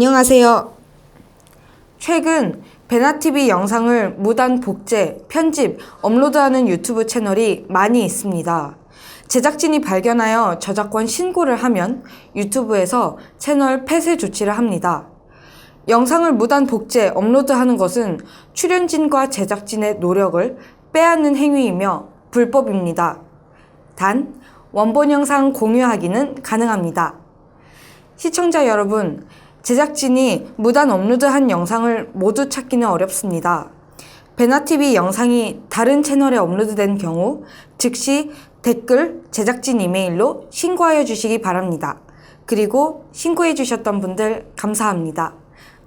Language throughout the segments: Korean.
안녕하세요. 최근 베나TV 영상을 무단 복제, 편집, 업로드하는 유튜브 채널이 많이 있습니다. 제작진이 발견하여 저작권 신고를 하면 유튜브에서 채널 폐쇄 조치를 합니다. 영상을 무단 복제, 업로드하는 것은 출연진과 제작진의 노력을 빼앗는 행위이며 불법입니다. 단, 원본 영상 공유하기는 가능합니다. 시청자 여러분, 제작진이 무단 업로드한 영상을 모두 찾기는 어렵습니다. 베나TV 영상이 다른 채널에 업로드된 경우 즉시 댓글, 제작진 이메일로 신고하여 주시기 바랍니다. 그리고 신고해 주셨던 분들 감사합니다.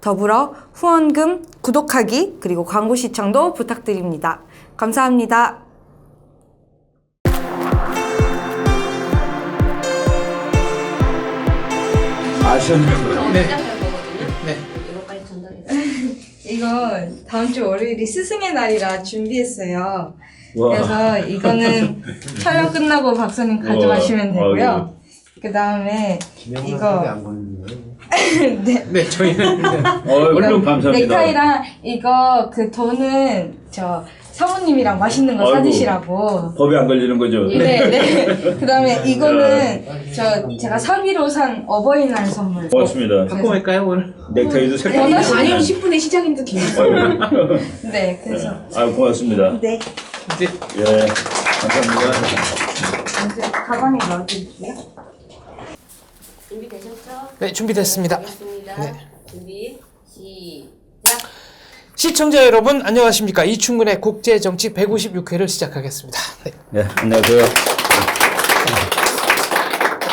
더불어 후원금, 구독하기, 그리고 광고 시청도 부탁드립니다. 감사합니다. 아시는 네. 네. 이거까지 전달해주세요. 이거 다음 주 월요일이 스승의 날이라 준비했어요. 와. 그래서 이거는 촬영 끝나고 박사님 가져가시면 되고요. 그 다음에 이거 네. 네, 저희는 얼른 감사합니다. 넥타이랑 이거 그 돈은 저 사모님이랑 맛있는 거 아이고. 사드시라고. 법에 안 걸리는 거죠? 네. 그 다음에 이거는 제가 사비로 산 어버이날 선물. 고맙습니다. 갖고 갈까요 오늘? 넥타이도 색깔이 원하시면 아니요 10분의 시작인데 기분. 네, 그래서 고맙습니다. 네. 이제 예, 감사합니다. 이제 가방에 넣어드릴게요. 준비되셨죠? 네, 준비됐습니다. 알겠습니다. 네. 준비 시작. 시청자 여러분 안녕하십니까? 이충근의 국제정치 156회를 시작하겠습니다. 네. 네, 안녕하세요.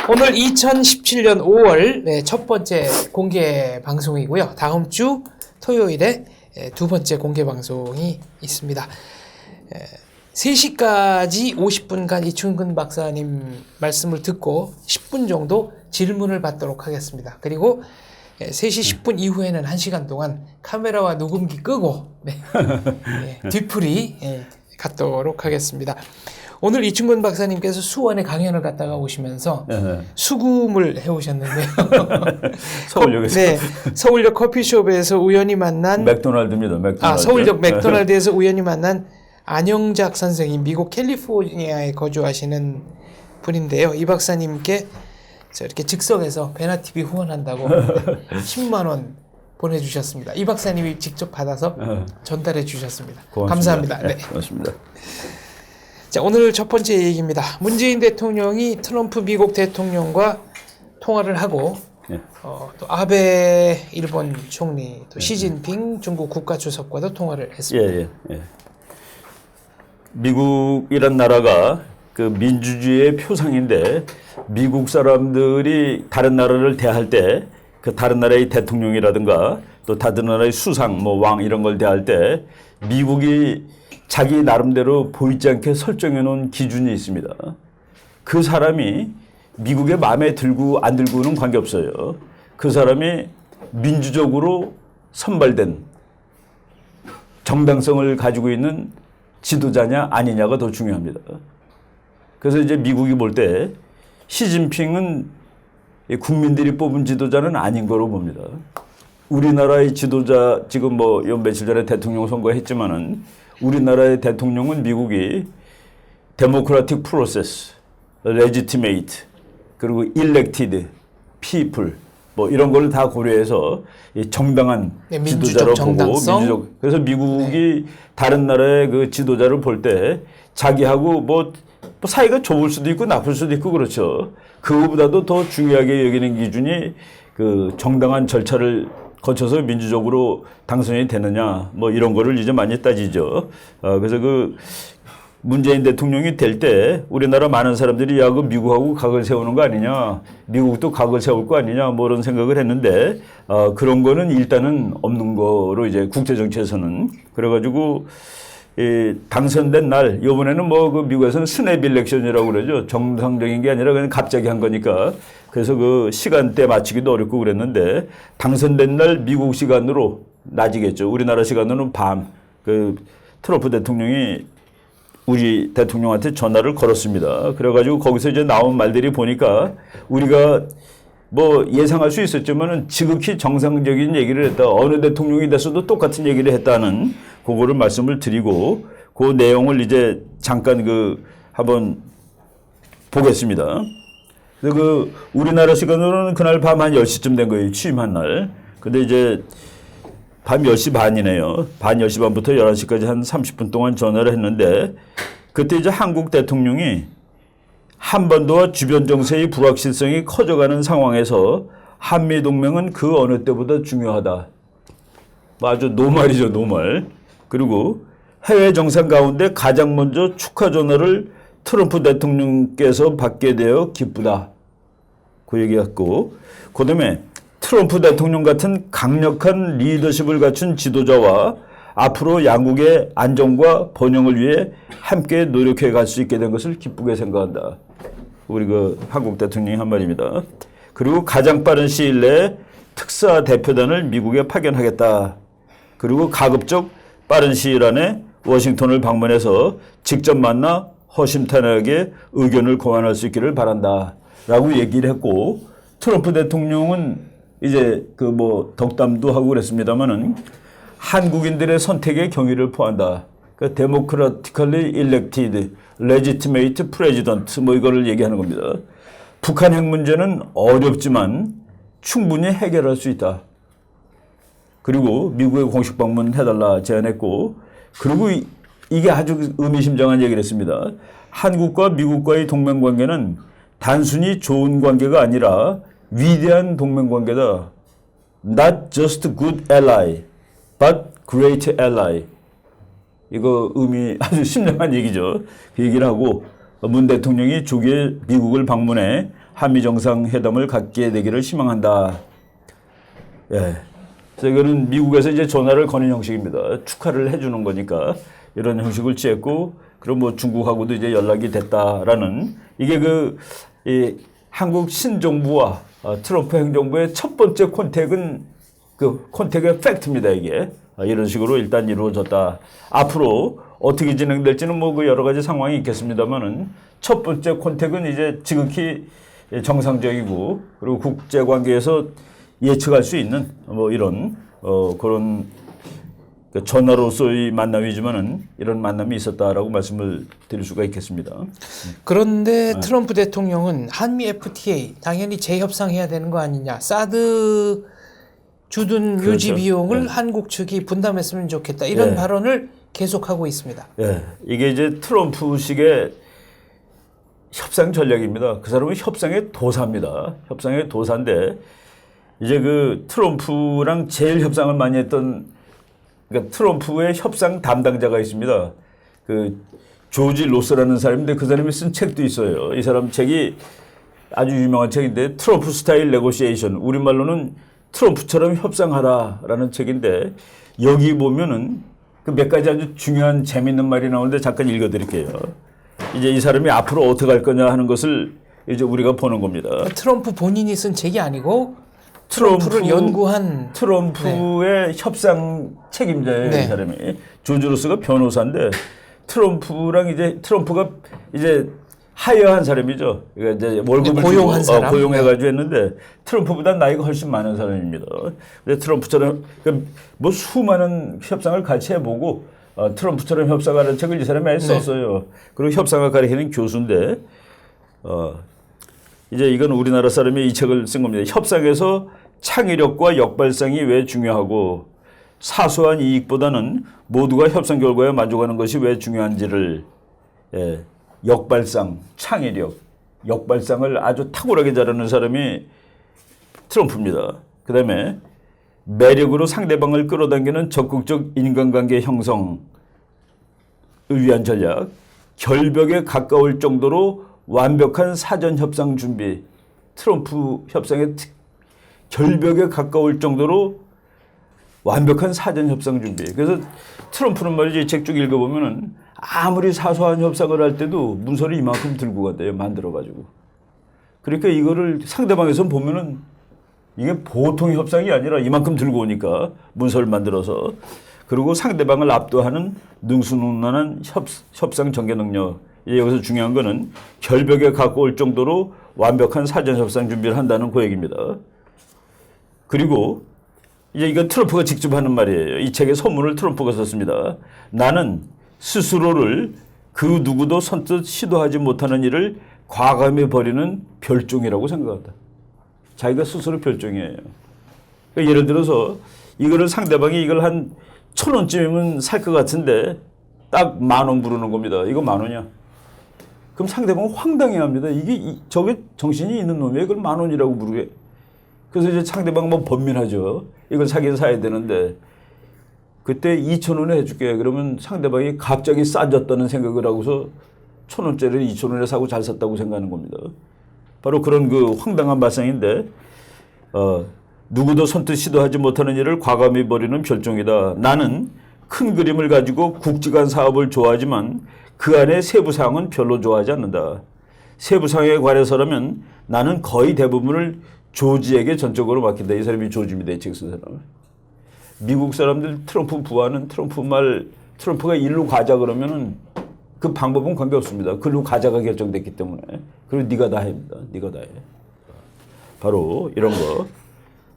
오늘 2017년 5월 첫 번째 공개 방송이고요. 다음 주 토요일에 두 번째 공개 방송이 있습니다. 3시까지 50분간 이충근 박사님 말씀을 듣고 10분 정도 질문을 받도록 하겠습니다. 그리고 3시 10분 이후에는 1시간 동안 카메라와 녹음기 끄고 뒤풀이 갖도록 하겠습니다. 오늘 이충근 박사님께서 수원에 강연을 갔다가 오시면서 수금을 해오셨는데요. 서울역에서. 네, 서울역 커피숍에서 우연히 만난 맥도날드입니다. 맥도날드. 아, 서울역 맥도날드에서 우연히 만난 안영작 선생님, 미국 캘리포니아에 거주하시는 분인데요. 이 박사님께 이렇게 즉석에서 베나TV 후원한다고 10만 원 보내주셨습니다. 이 박사님이 직접 받아서 전달해 주셨습니다. 고맙습니다. 감사합니다. 네. 고맙습니다. 자, 오늘 첫 번째 얘기입니다. 문재인 대통령이 트럼프 미국 대통령과 통화를 하고 또 아베 일본 총리, 또 시진핑 중국 국가주석과도 통화를 했습니다. 예. 미국이란 나라가 그 민주주의의 표상인데 미국 사람들이 다른 나라를 대할 때 그 다른 나라의 대통령이라든가 또 다른 나라의 수상, 뭐 왕 이런 걸 대할 때 미국이 자기 나름대로 보이지 않게 설정해 놓은 기준이 있습니다. 그 사람이 미국의 마음에 들고 안 들고는 관계없어요. 그 사람이 민주적으로 선발된 정당성을 가지고 있는 지도자냐 아니냐가 더 중요합니다. 그래서 이제 미국이 볼 때 시진핑은 국민들이 뽑은 지도자는 아닌 거로 봅니다. 우리나라의 지도자 지금 뭐 며칠 전에 대통령 선거했지만은 우리나라의 대통령은 미국이 데모크라틱 프로세스, 레지티메이트, 그리고 일렉티드, 피플 뭐 이런 걸 다 고려해서 정당한 지도자로 보고 민주적. 그래서 미국이 다른 나라의 그 지도자를 볼 때 자기하고 뭐 사이가 좁을 수도 있고 나쁠 수도 있고 그렇죠. 그거보다도 더 중요하게 여기는 기준이 그 정당한 절차를 거쳐서 민주적으로 당선이 되느냐 뭐 이런 거를 이제 많이 따지죠. 그래서 그 문재인 대통령이 될 때 우리나라 많은 사람들이 야, 그 미국하고 각을 세우는 거 아니냐, 미국도 각을 세울 거 아니냐 뭐 이런 생각을 했는데 그런 거는 일단은 없는 거로 이제 국제 정치에서는 그래가지고 당선된 날 이번에는 뭐 그 미국에서는 스냅 일렉션이라고 그러죠. 정상적인 게 아니라 그냥 갑자기 한 거니까 그래서 그 시간대 맞추기도 어렵고 그랬는데 당선된 날 미국 시간으로 낮이겠죠. 우리나라 시간으로는 밤. 그 트럼프 대통령이 우리 대통령한테 전화를 걸었습니다. 그래가지고 거기서 이제 나온 말들이 보니까 우리가 뭐 예상할 수 있었지만은 지극히 정상적인 얘기를 했다. 어느 대통령이 됐어도 똑같은 얘기를 했다는 그거를 말씀을 드리고 그 내용을 이제 잠깐 한번 보겠습니다. 그 우리나라 시간으로는 그날 밤 한 10시쯤 된 거예요. 취임한 날. 근데 이제 밤 10시 반이네요. 밤 10시 반부터 11시까지 한 30분 동안 전화를 했는데 그때 이제 한국 대통령이 한반도와 주변 정세의 불확실성이 커져가는 상황에서 한미동맹은 그 어느 때보다 중요하다. 아주 노말이죠, 노말. 그리고 해외 정상 가운데 가장 먼저 축하 전화를 트럼프 대통령께서 받게 되어 기쁘다. 그 얘기했고, 그 다음에 트럼프 대통령 같은 강력한 리더십을 갖춘 지도자와 앞으로 양국의 안정과 번영을 위해 함께 노력해 갈 수 있게 된 것을 기쁘게 생각한다. 우리 한국 대통령이 한 말입니다. 그리고 가장 빠른 시일 내에 특사 대표단을 미국에 파견하겠다. 그리고 가급적 빠른 시일 안에 워싱턴을 방문해서 직접 만나 허심탄회하게 의견을 교환할 수 있기를 바란다. 라고 얘기를 했고, 트럼프 대통령은 이제 덕담도 하고 그랬습니다만은 한국인들의 선택에 경의를 표한다. 그 democratically elected legitimate president 이거를 얘기하는 겁니다. 북한 핵 문제는 어렵지만 충분히 해결할 수 있다. 그리고 미국에 공식 방문해달라 제안했고, 그리고 이게 아주 의미심장한 얘기를 했습니다. 한국과 미국과의 동맹관계는 단순히 좋은 관계가 아니라 위대한 동맹관계다. Not just good ally, but great ally. 이거 의미 아주 심장한 얘기죠. 그 얘기를 하고 문 대통령이 조기에 미국을 방문해 한미 정상회담을 갖게 되기를 희망한다. 예. 그래서 이거는 미국에서 이제 전화를 거는 형식입니다. 축하를 해주는 거니까 이런 형식을 취했고, 그럼 뭐 중국하고도 이제 연락이 됐다라는 이게 이 한국 신정부와 트럼프 행정부의 첫 번째 콘택은 콘택의 팩트입니다. 이게 이런 식으로 일단 이루어졌다. 앞으로 어떻게 진행될지는 뭐 여러 가지 상황이 있겠습니다만은 첫 번째 콘택은 이제 지극히 정상적이고 그리고 국제 관계에서 예측할 수 있는 뭐 이런 그런 전화로서의 만남이지만은 이런 만남이 있었다라고 말씀을 드릴 수가 있겠습니다. 그런데 트럼프 대통령은 한미 FTA 당연히 재협상해야 되는 거 아니냐. 사드 주둔 그렇죠. 유지 비용을 네. 한국 측이 분담했으면 좋겠다. 이런 네. 발언을 계속하고 있습니다. 예, 이게 이제 트럼프식의 협상 전략입니다. 그 사람은 협상의 도사입니다. 협상의 도사인데 이제 트럼프랑 제일 협상을 많이 했던 그러니까 트럼프의 협상 담당자가 있습니다. 조지 로스라는 사람인데 그 사람이 쓴 책도 있어요. 이 사람 책이 아주 유명한 책인데 트럼프 스타일 네고시에이션, 우리말로는 트럼프처럼 협상하라라는 책인데 여기 보면은 몇 가지 아주 중요한 재미있는 말이 나오는데 잠깐 읽어드릴게요. 이제 이 사람이 앞으로 어떻게 할 거냐 하는 것을 이제 우리가 보는 겁니다. 트럼프 본인이 쓴 책이 아니고 트럼프를 연구한 트럼프의 협상 책임자예요. 네. 이 사람이 조지 로스가 변호사인데 트럼프가 이제 하여한 사람이죠. 그러니까 이제 월급을 고용한 주고, 사람? 고용해가지고 했는데 트럼프보다 나이가 훨씬 많은 사람입니다. 근데 트럼프처럼 뭐 수많은 협상을 같이 해보고 트럼프처럼 협상하는 책을 이 사람이 많이 썼어요. 그리고 협상을 가르치는 교수인데 이제 이건 우리나라 사람이 이 책을 쓴 겁니다. 협상에서 창의력과 역발상이 왜 중요하고 사소한 이익보다는 모두가 협상 결과에 만족하는 것이 왜 중요한지를 역발상, 창의력, 역발상을 아주 탁월하게 잘하는 사람이 트럼프입니다. 그 다음에 매력으로 상대방을 끌어당기는 적극적 인간관계 형성을 위한 전략, 결벽에 가까울 정도로 완벽한 사전 협상 준비. 트럼프 협상의 결벽에 가까울 정도로 완벽한 사전 협상 준비. 그래서 트럼프는 말이죠. 이 책 쭉 읽어보면은 아무리 사소한 협상을 할 때도 문서를 이만큼 들고 간대요. 만들어가지고. 그러니까 이거를 상대방에서 보면은 이게 보통 협상이 아니라 이만큼 들고 오니까 문서를 만들어서 그리고 상대방을 압도하는 능수능란한 협상 전개 능력 여기서 중요한 거는 결벽에 가까울 정도로 완벽한 사전 협상 준비를 한다는 그 얘기입니다. 그리고 이제 이건 트럼프가 직접 하는 말이에요. 이 책의 서문을 트럼프가 썼습니다. 나는 스스로를 그 누구도 선뜻 시도하지 못하는 일을 과감히 벌이는 별종이라고 생각한다. 자기가 스스로 별종이에요. 그러니까 예를 들어서 이거를 상대방이 이걸 한 1,000원쯤이면 살 것 같은데 딱 10,000원 부르는 겁니다. 이거 10,000원이야. 그럼 상대방은 황당해합니다. 저게 정신이 있는 놈이에요. 그걸 10,000원이라고 부르게. 그래서 이제 상대방 뭐 번민하죠. 이걸 사긴 사야 되는데 그때 2,000원에 해줄게. 그러면 상대방이 갑자기 싸졌다는 생각을 하고서 1,000원짜리를 2,000원에 사고 잘 샀다고 생각하는 겁니다. 바로 그런 그 황당한 발상인데 누구도 선뜻 시도하지 못하는 일을 과감히 벌이는 별종이다. 나는 큰 그림을 가지고 굵직한 사업을 좋아하지만 그 안에 세부 사항은 별로 좋아하지 않는다. 세부 사항에 관해서라면 나는 거의 대부분을 조지에게 전적으로 맡긴다. 이 사람이 조지입니다. 이 책 쓴 사람. 미국 사람들 트럼프 부하는 트럼프가 일로 가자 그러면은 그 방법은 관계없습니다. 글로 가자가 결정됐기 때문에. 그리고 네가 다 해입니다. 네가 다 해. 바로 이런 거.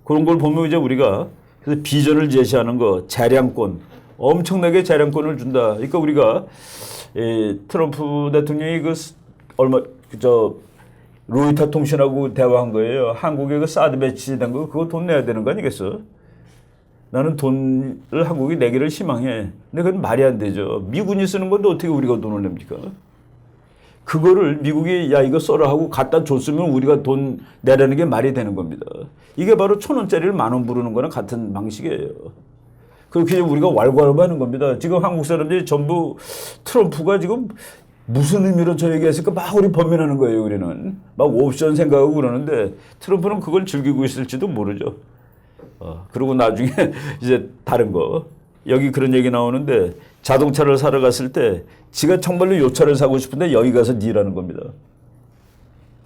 그런 걸 보면 이제 우리가 그래서 비전을 제시하는 거, 재량권, 엄청나게 재량권을 준다. 그러니까 우리가 트럼프 대통령이 로이터 통신하고 대화한 거예요. 한국에 그 사드 배치된 거 그거 돈 내야 되는 거 아니겠어? 나는 돈을 한국이 내기를 희망해. 근데 그건 말이 안 되죠. 미군이 쓰는 건데 어떻게 우리가 돈을 냅니까? 그거를 미국이 야 이거 써라 하고 갖다 줬으면 우리가 돈 내라는 게 말이 되는 겁니다. 이게 바로 1,000원짜리를 10,000원 부르는 거랑 같은 방식이에요. 그렇게 우리가 왈가왈부하는 겁니다. 지금 한국 사람들이 전부 트럼프가 지금 무슨 의미로 저 얘기했을까 막 우리 번민하는 거예요. 우리는 막 옵션 생각하고 그러는데 트럼프는 그걸 즐기고 있을지도 모르죠. 그리고 나중에 이제 다른 거 여기 그런 얘기 나오는데 자동차를 사러 갔을 때 지가 정말로 요 차를 사고 싶은데 여기 가서 니라는 겁니다.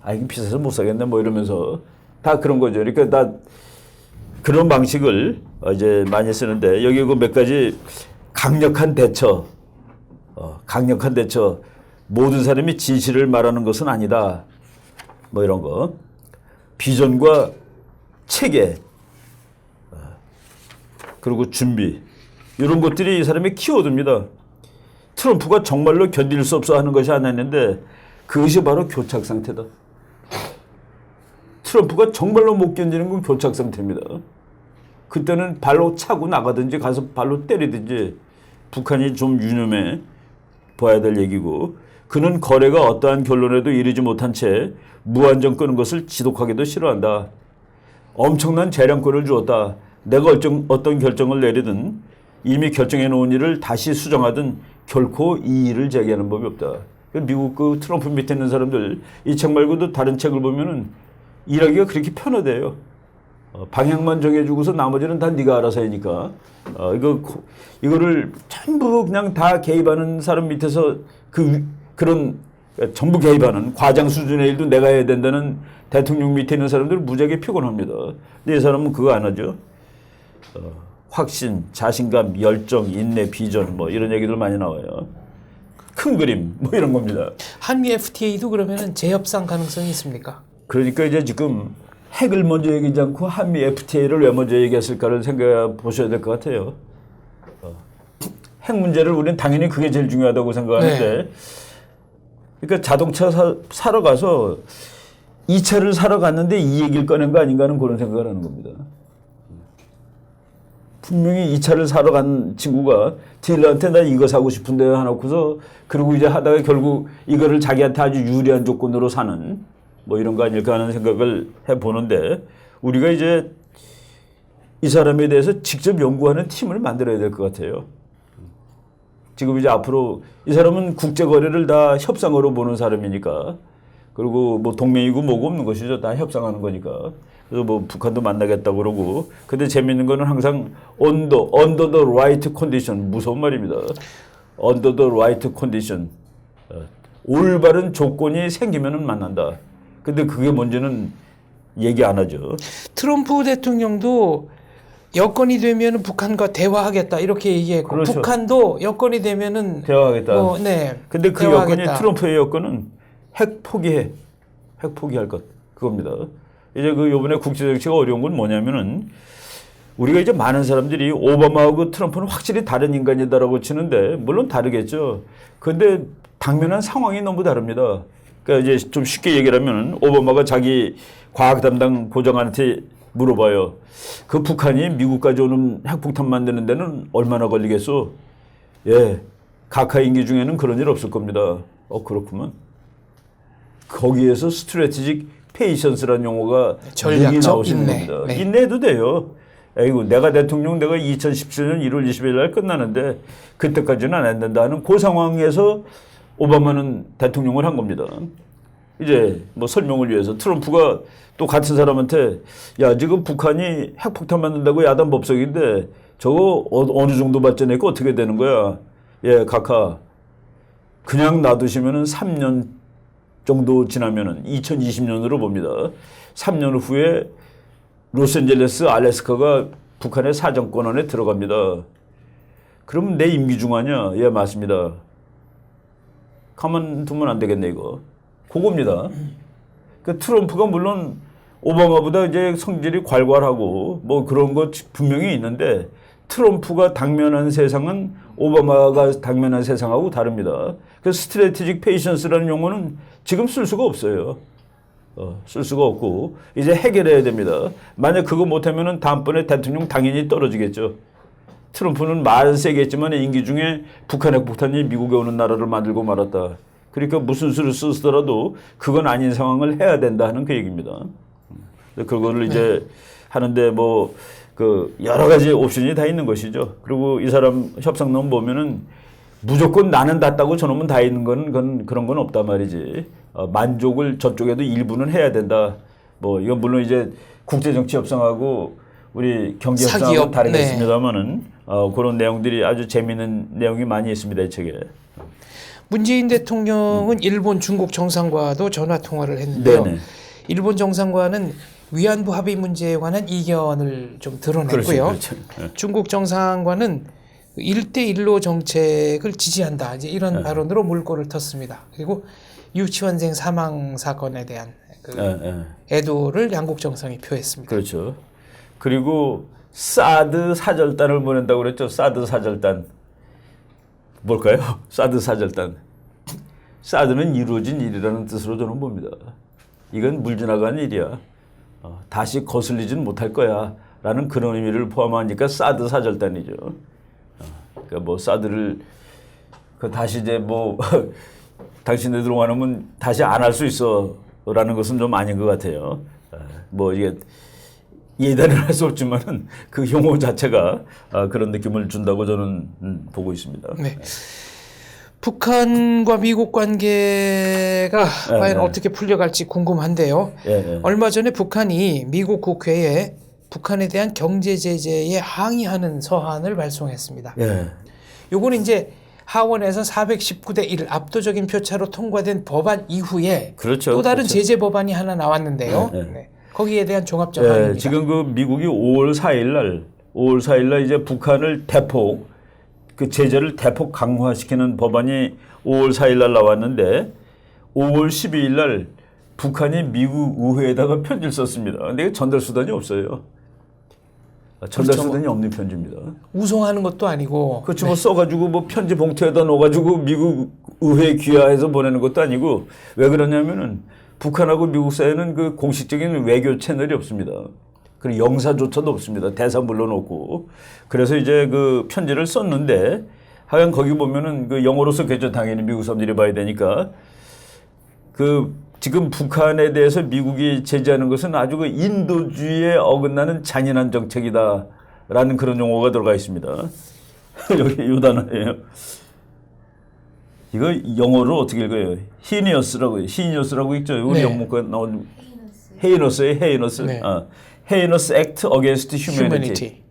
아 이게 비싸서 못 사겠네 뭐 이러면서 다 그런 거죠. 그러니까 다 그런 방식을 이제 많이 쓰는데 여기 그 몇 가지 강력한 대처, 강력한 대처. 모든 사람이 진실을 말하는 것은 아니다. 뭐 이런 거. 비전과 체계, 그리고 준비. 이런 것들이 이 사람의 키워드입니다. 트럼프가 정말로 견딜 수 없어 하는 것이 하나 있는데 그것이 바로 교착 상태다. 트럼프가 정말로 못 견디는 건 교착 상태입니다. 그때는 발로 차고 나가든지 가서 발로 때리든지 북한이 좀 유념해 봐야 될 얘기고 그는 거래가 어떠한 결론에도 이르지 못한 채 무한정 끄는 것을 지독하게도 싫어한다. 엄청난 재량권을 주었다. 내가 어떤 결정을 내리든 이미 결정해 놓은 일을 다시 수정하든 결코 이의를 제기하는 법이 없다. 미국 그 트럼프 밑에 있는 사람들 이 책 말고도 다른 책을 보면은 일하기가 그렇게 편하대요. 방향만 정해주고서 나머지는 다 네가 알아서 하니까 이거를 전부 그냥 다 개입하는 사람 밑에서 그런 전부 개입하는 과장 수준의 일도 내가 해야 된다는 대통령 밑에 있는 사람들은 무지하게 피곤합니다. 근데 이 사람은 그거 안 하죠. 확신, 자신감, 열정, 인내, 비전 뭐 이런 얘기들 많이 나와요. 큰 그림 뭐 이런 겁니다. 한미 FTA도 그러면은 재협상 가능성이 있습니까? 그러니까 이제 지금 핵을 먼저 얘기하지 않고 한미 FTA를 왜 먼저 얘기했을까를 생각해 보셔야 될 것 같아요. 핵 문제를 우리는 당연히 그게 제일 중요하다고 생각하는데 네. 그러니까 자동차 사러 가서 이 차를 사러 갔는데 이 얘기를 꺼낸 거 아닌가 하는 그런 생각을 하는 겁니다. 분명히 이 차를 사러 간 친구가 딜러한테 나 이거 사고 싶은데 해놓고서 그리고 이제 하다가 결국 이거를 자기한테 아주 유리한 조건으로 사는 뭐 이런 거 아닐까 하는 생각을 해보는데 우리가 이제 이 사람에 대해서 직접 연구하는 팀을 만들어야 될 것 같아요. 지금 이제 앞으로 이 사람은 국제거래를 다 협상으로 보는 사람이니까 그리고 뭐 동맹이고 뭐고 없는 것이죠. 다 협상하는 거니까. 그래서 뭐 북한도 만나겠다고 그러고 근데 재밌는 거는 항상 under the right condition 무서운 말입니다. under the right condition 올바른 조건이 생기면은 만난다. 근데 그게 뭔지는 얘기 안 하죠. 트럼프 대통령도 여건이 되면은 북한과 대화하겠다 이렇게 얘기했고 그렇죠. 북한도 여건이 되면은 대화하겠다. 뭐, 네. 근데 그 대화하겠다. 여건이 트럼프의 여건은 핵 포기해. 핵 포기할 것. 그겁니다. 이제 그 요번에 국제 정치가 어려운 건 뭐냐면은 우리가 이제 많은 사람들이 오바마하고 트럼프는 확실히 다른 인간이다라고 치는데 물론 다르겠죠. 근데 당면한 상황이 너무 다릅니다. 그러니까 이제 좀 쉽게 얘기를 하면 오바마가 자기 과학 담당 고장한테 물어봐요. 그 북한이 미국까지 오는 핵폭탄 만드는 데는 얼마나 걸리겠소? 예, 각하 임기 중에는 그런 일 없을 겁니다. 그렇구만. 거기에서 스트래티직 페이션스라는 용어가 전략적 나오시는 인내. 겁니다. 네. 인내해도 돼요. 에이구, 내가 대통령 내가 2017년 1월 20일 날 끝나는데 그때까지는 안 된다 하는 그 상황에서 오바마는 대통령을 한 겁니다. 이제 뭐 설명을 위해서 트럼프가 또 같은 사람한테 야 지금 북한이 핵폭탄 만든다고 야단 법석인데 저거 어느 정도 발전했고 어떻게 되는 거야? 예, 각하 그냥 놔두시면은 3년 정도 지나면은 2020년으로 봅니다. 3년 후에 로스앤젤레스, 알래스카가 북한의 사정권 안에 들어갑니다. 그럼 내 임기 중 아니야? 예, 맞습니다. 가만 두면 안 되겠네 이거. 그겁니다. 그 트럼프가 물론 오바마보다 이제 성질이 괄괄하고 뭐 그런 것 분명히 있는데 트럼프가 당면한 세상은 오바마가 당면한 세상하고 다릅니다. 그 스트래티직 페이션스라는 용어는 지금 쓸 수가 없어요. 쓸 수가 없고 이제 해결해야 됩니다. 만약 그거 못하면은 다음번에 대통령 당연히 떨어지겠죠. 트럼프는 말은 세게 했지만 임기 중에 북한 핵폭탄이 미국에 오는 나라를 만들고 말았다. 그러니까 무슨 수를 쓰더라도 그건 아닌 상황을 해야 된다 하는 그 얘기입니다. 그거를 이제 하는데 뭐 그 여러 가지 옵션이 다 있는 것이죠. 그리고 이 사람 협상론 보면은 무조건 나는 닿다고 저놈은 다 있는 건 그런 건 없단 말이지. 만족을 저쪽에도 일부는 해야 된다. 뭐 이건 물론 이제 국제 정치 협상하고 우리 경제 협상하고 다르겠습니다만은 그런 내용들이 아주 재미있는 내용이 많이 있습니다 이 책에. 문재인 대통령은 일본, 중국 정상과도 전화 통화를 했는데요. 네네. 일본 정상과는 위안부 합의 문제에 관한 이견을 좀 드러냈고요. 그렇죠. 네. 중국 정상과는 1대1로 정책을 지지한다. 이제 이런 발언으로 물꼬를 텄습니다. 그리고 유치원생 사망 사건에 대한 그 애도를 양국 정상이 표했습니다. 그렇죠. 그리고 사드 사절단을 보낸다고 그랬죠. 사드 사절단. 뭘까요? 사드 사절단. 사드는 이루어진 일이라는 뜻으로 저는 봅니다. 이건 물 지나가는 일이야. 다시 거슬리진 못할 거야. 라는 그런 의미를 포함하니까 사드 사절단이죠. 그러니까 뭐 사드를 다시 이제 뭐 당신들 들어가면 다시 안 할 수 있어. 라는 것은 좀 아닌 것 같아요. 뭐 이게 예단을 할 수 없지만은 그 용어 자체가 그런 느낌을 준다고 저는 보고 있습니다. 네. 북한과 미국 관계가 과연 어떻게 풀려갈지 궁금한데요. 얼마 전에 북한이 미국 국회에 북한에 대한 경제 제재에 항의하는 서한을 발송했습니다. 요거는 이제 하원에서 419대 1 압도적인 표차로 통과된 법안 이후에 그렇죠. 또 다른 그렇죠. 제재 법안이 하나 나왔는데요. 네. 거기에 대한 종합적 항의입니다. 지금 그 미국이 5월 4일 날 이제 북한을 대폭 그 제재를 대폭 강화시키는 법안이 5월 4일 날 나왔는데 5월 12일 날 북한이 미국 의회에다가 편지를 썼습니다. 근데 전달 수단이 없어요. 전달 그렇죠. 수단이 없는 편지입니다. 우송하는 것도 아니고. 그렇죠. 뭐 써가지고 뭐 편지 봉투에다 넣어가지고 미국 의회에 귀하해서 보내는 것도 아니고 왜 그러냐면은 북한하고 미국 사이에는 그 공식적인 외교 채널이 없습니다. 그리고 영사조차도 없습니다. 대사 물론 없고. 그래서 이제 그 편지를 썼는데 하여간 거기 보면은 그 영어로 썼겠죠. 당연히 미국 사람들이 봐야 되니까. 그 지금 북한에 대해서 미국이 제재하는 것은 아주 그 인도주의에 어긋나는 잔인한 정책이다라는 그런 용어가 들어가 있습니다. 여기 요 단어예요. 이거 영어로 어떻게 읽어요? 히니어스라고 있죠. 우리 영문과 나온 헤이너스예요. 헤이너스. 네. 헤이너스 액트 어게인스트 휴머니티.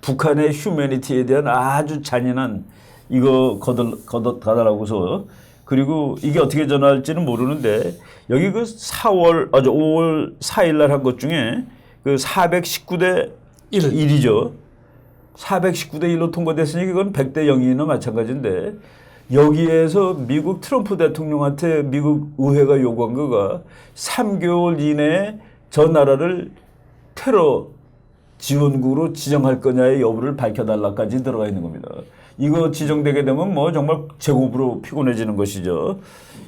북한의 휴머니티에 대한 아주 잔인한 이거 거듭가다라고서 그리고 이게 어떻게 전할지는 모르는데 여기 그 5월 4일 날 한 것 중에 그 419대 1이죠. 419대 1로 통과됐으니 그건 100대 0이나 마찬가지인데 여기에서 미국 트럼프 대통령한테 미국 의회가 요구한 거가 3개월 이내에 저 나라를 테러 지원국으로 지정할 거냐의 여부를 밝혀달라까지 들어가 있는 겁니다. 이거 지정되게 되면 뭐 정말 제곱으로 피곤해지는 것이죠.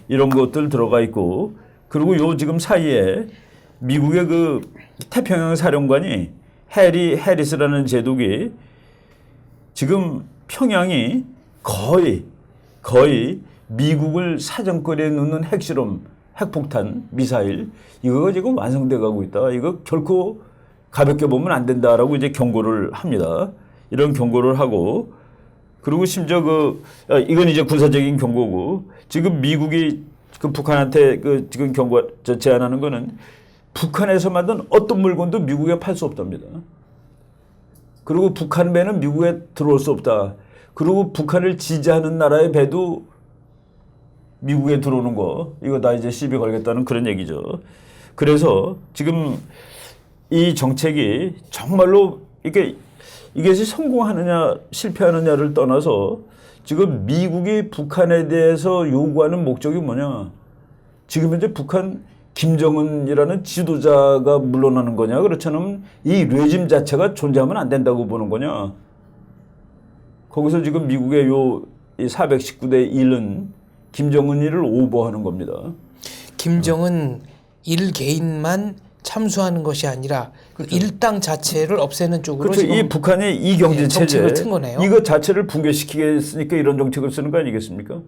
이런 것들 들어가 있고 그리고 요 지금 사이에 미국의 그 태평양 사령관이 해리스라는 제독이 지금 평양이 거의 미국을 사정거리에 놓는 핵실험, 핵폭탄, 미사일 이거가 지금 완성돼 가고 있다. 이거 결코 가볍게 보면 안 된다라고 이제 경고를 합니다. 이런 경고를 하고 그리고 심지어 이건 이제 군사적인 경고고 지금 미국이 그 북한한테 그 지금 제안하는 거는 북한에서 만든 어떤 물건도 미국에 팔 수 없답니다. 그리고 북한 배는 미국에 들어올 수 없다. 그리고 북한을 지지하는 나라의 배도 미국에 들어오는 거 이거 다 이제 시비 걸겠다는 그런 얘기죠. 그래서 지금 이 정책이 정말로 이것이 성공하느냐 실패하느냐를 떠나서 지금 미국이 북한에 대해서 요구하는 목적이 뭐냐. 지금 현재 북한 김정은이라는 지도자가 물러나는 거냐 그렇지 않으면 이 레짐 자체가 존재하면 안 된다고 보는 거냐. 거기서 지금 미국의 이 419대 1은 김정은이를 오버하는 겁니다. 김정은 일개인만 참수하는 것이 아니라 그렇죠. 일당 자체를 없애는 쪽으로 그렇죠. 이 북한의 이 경제 체제 정책을 튼 거네요. 이거 자체를 붕괴시키겠으니까 이런 정책을 쓰는 거 아니겠습니까?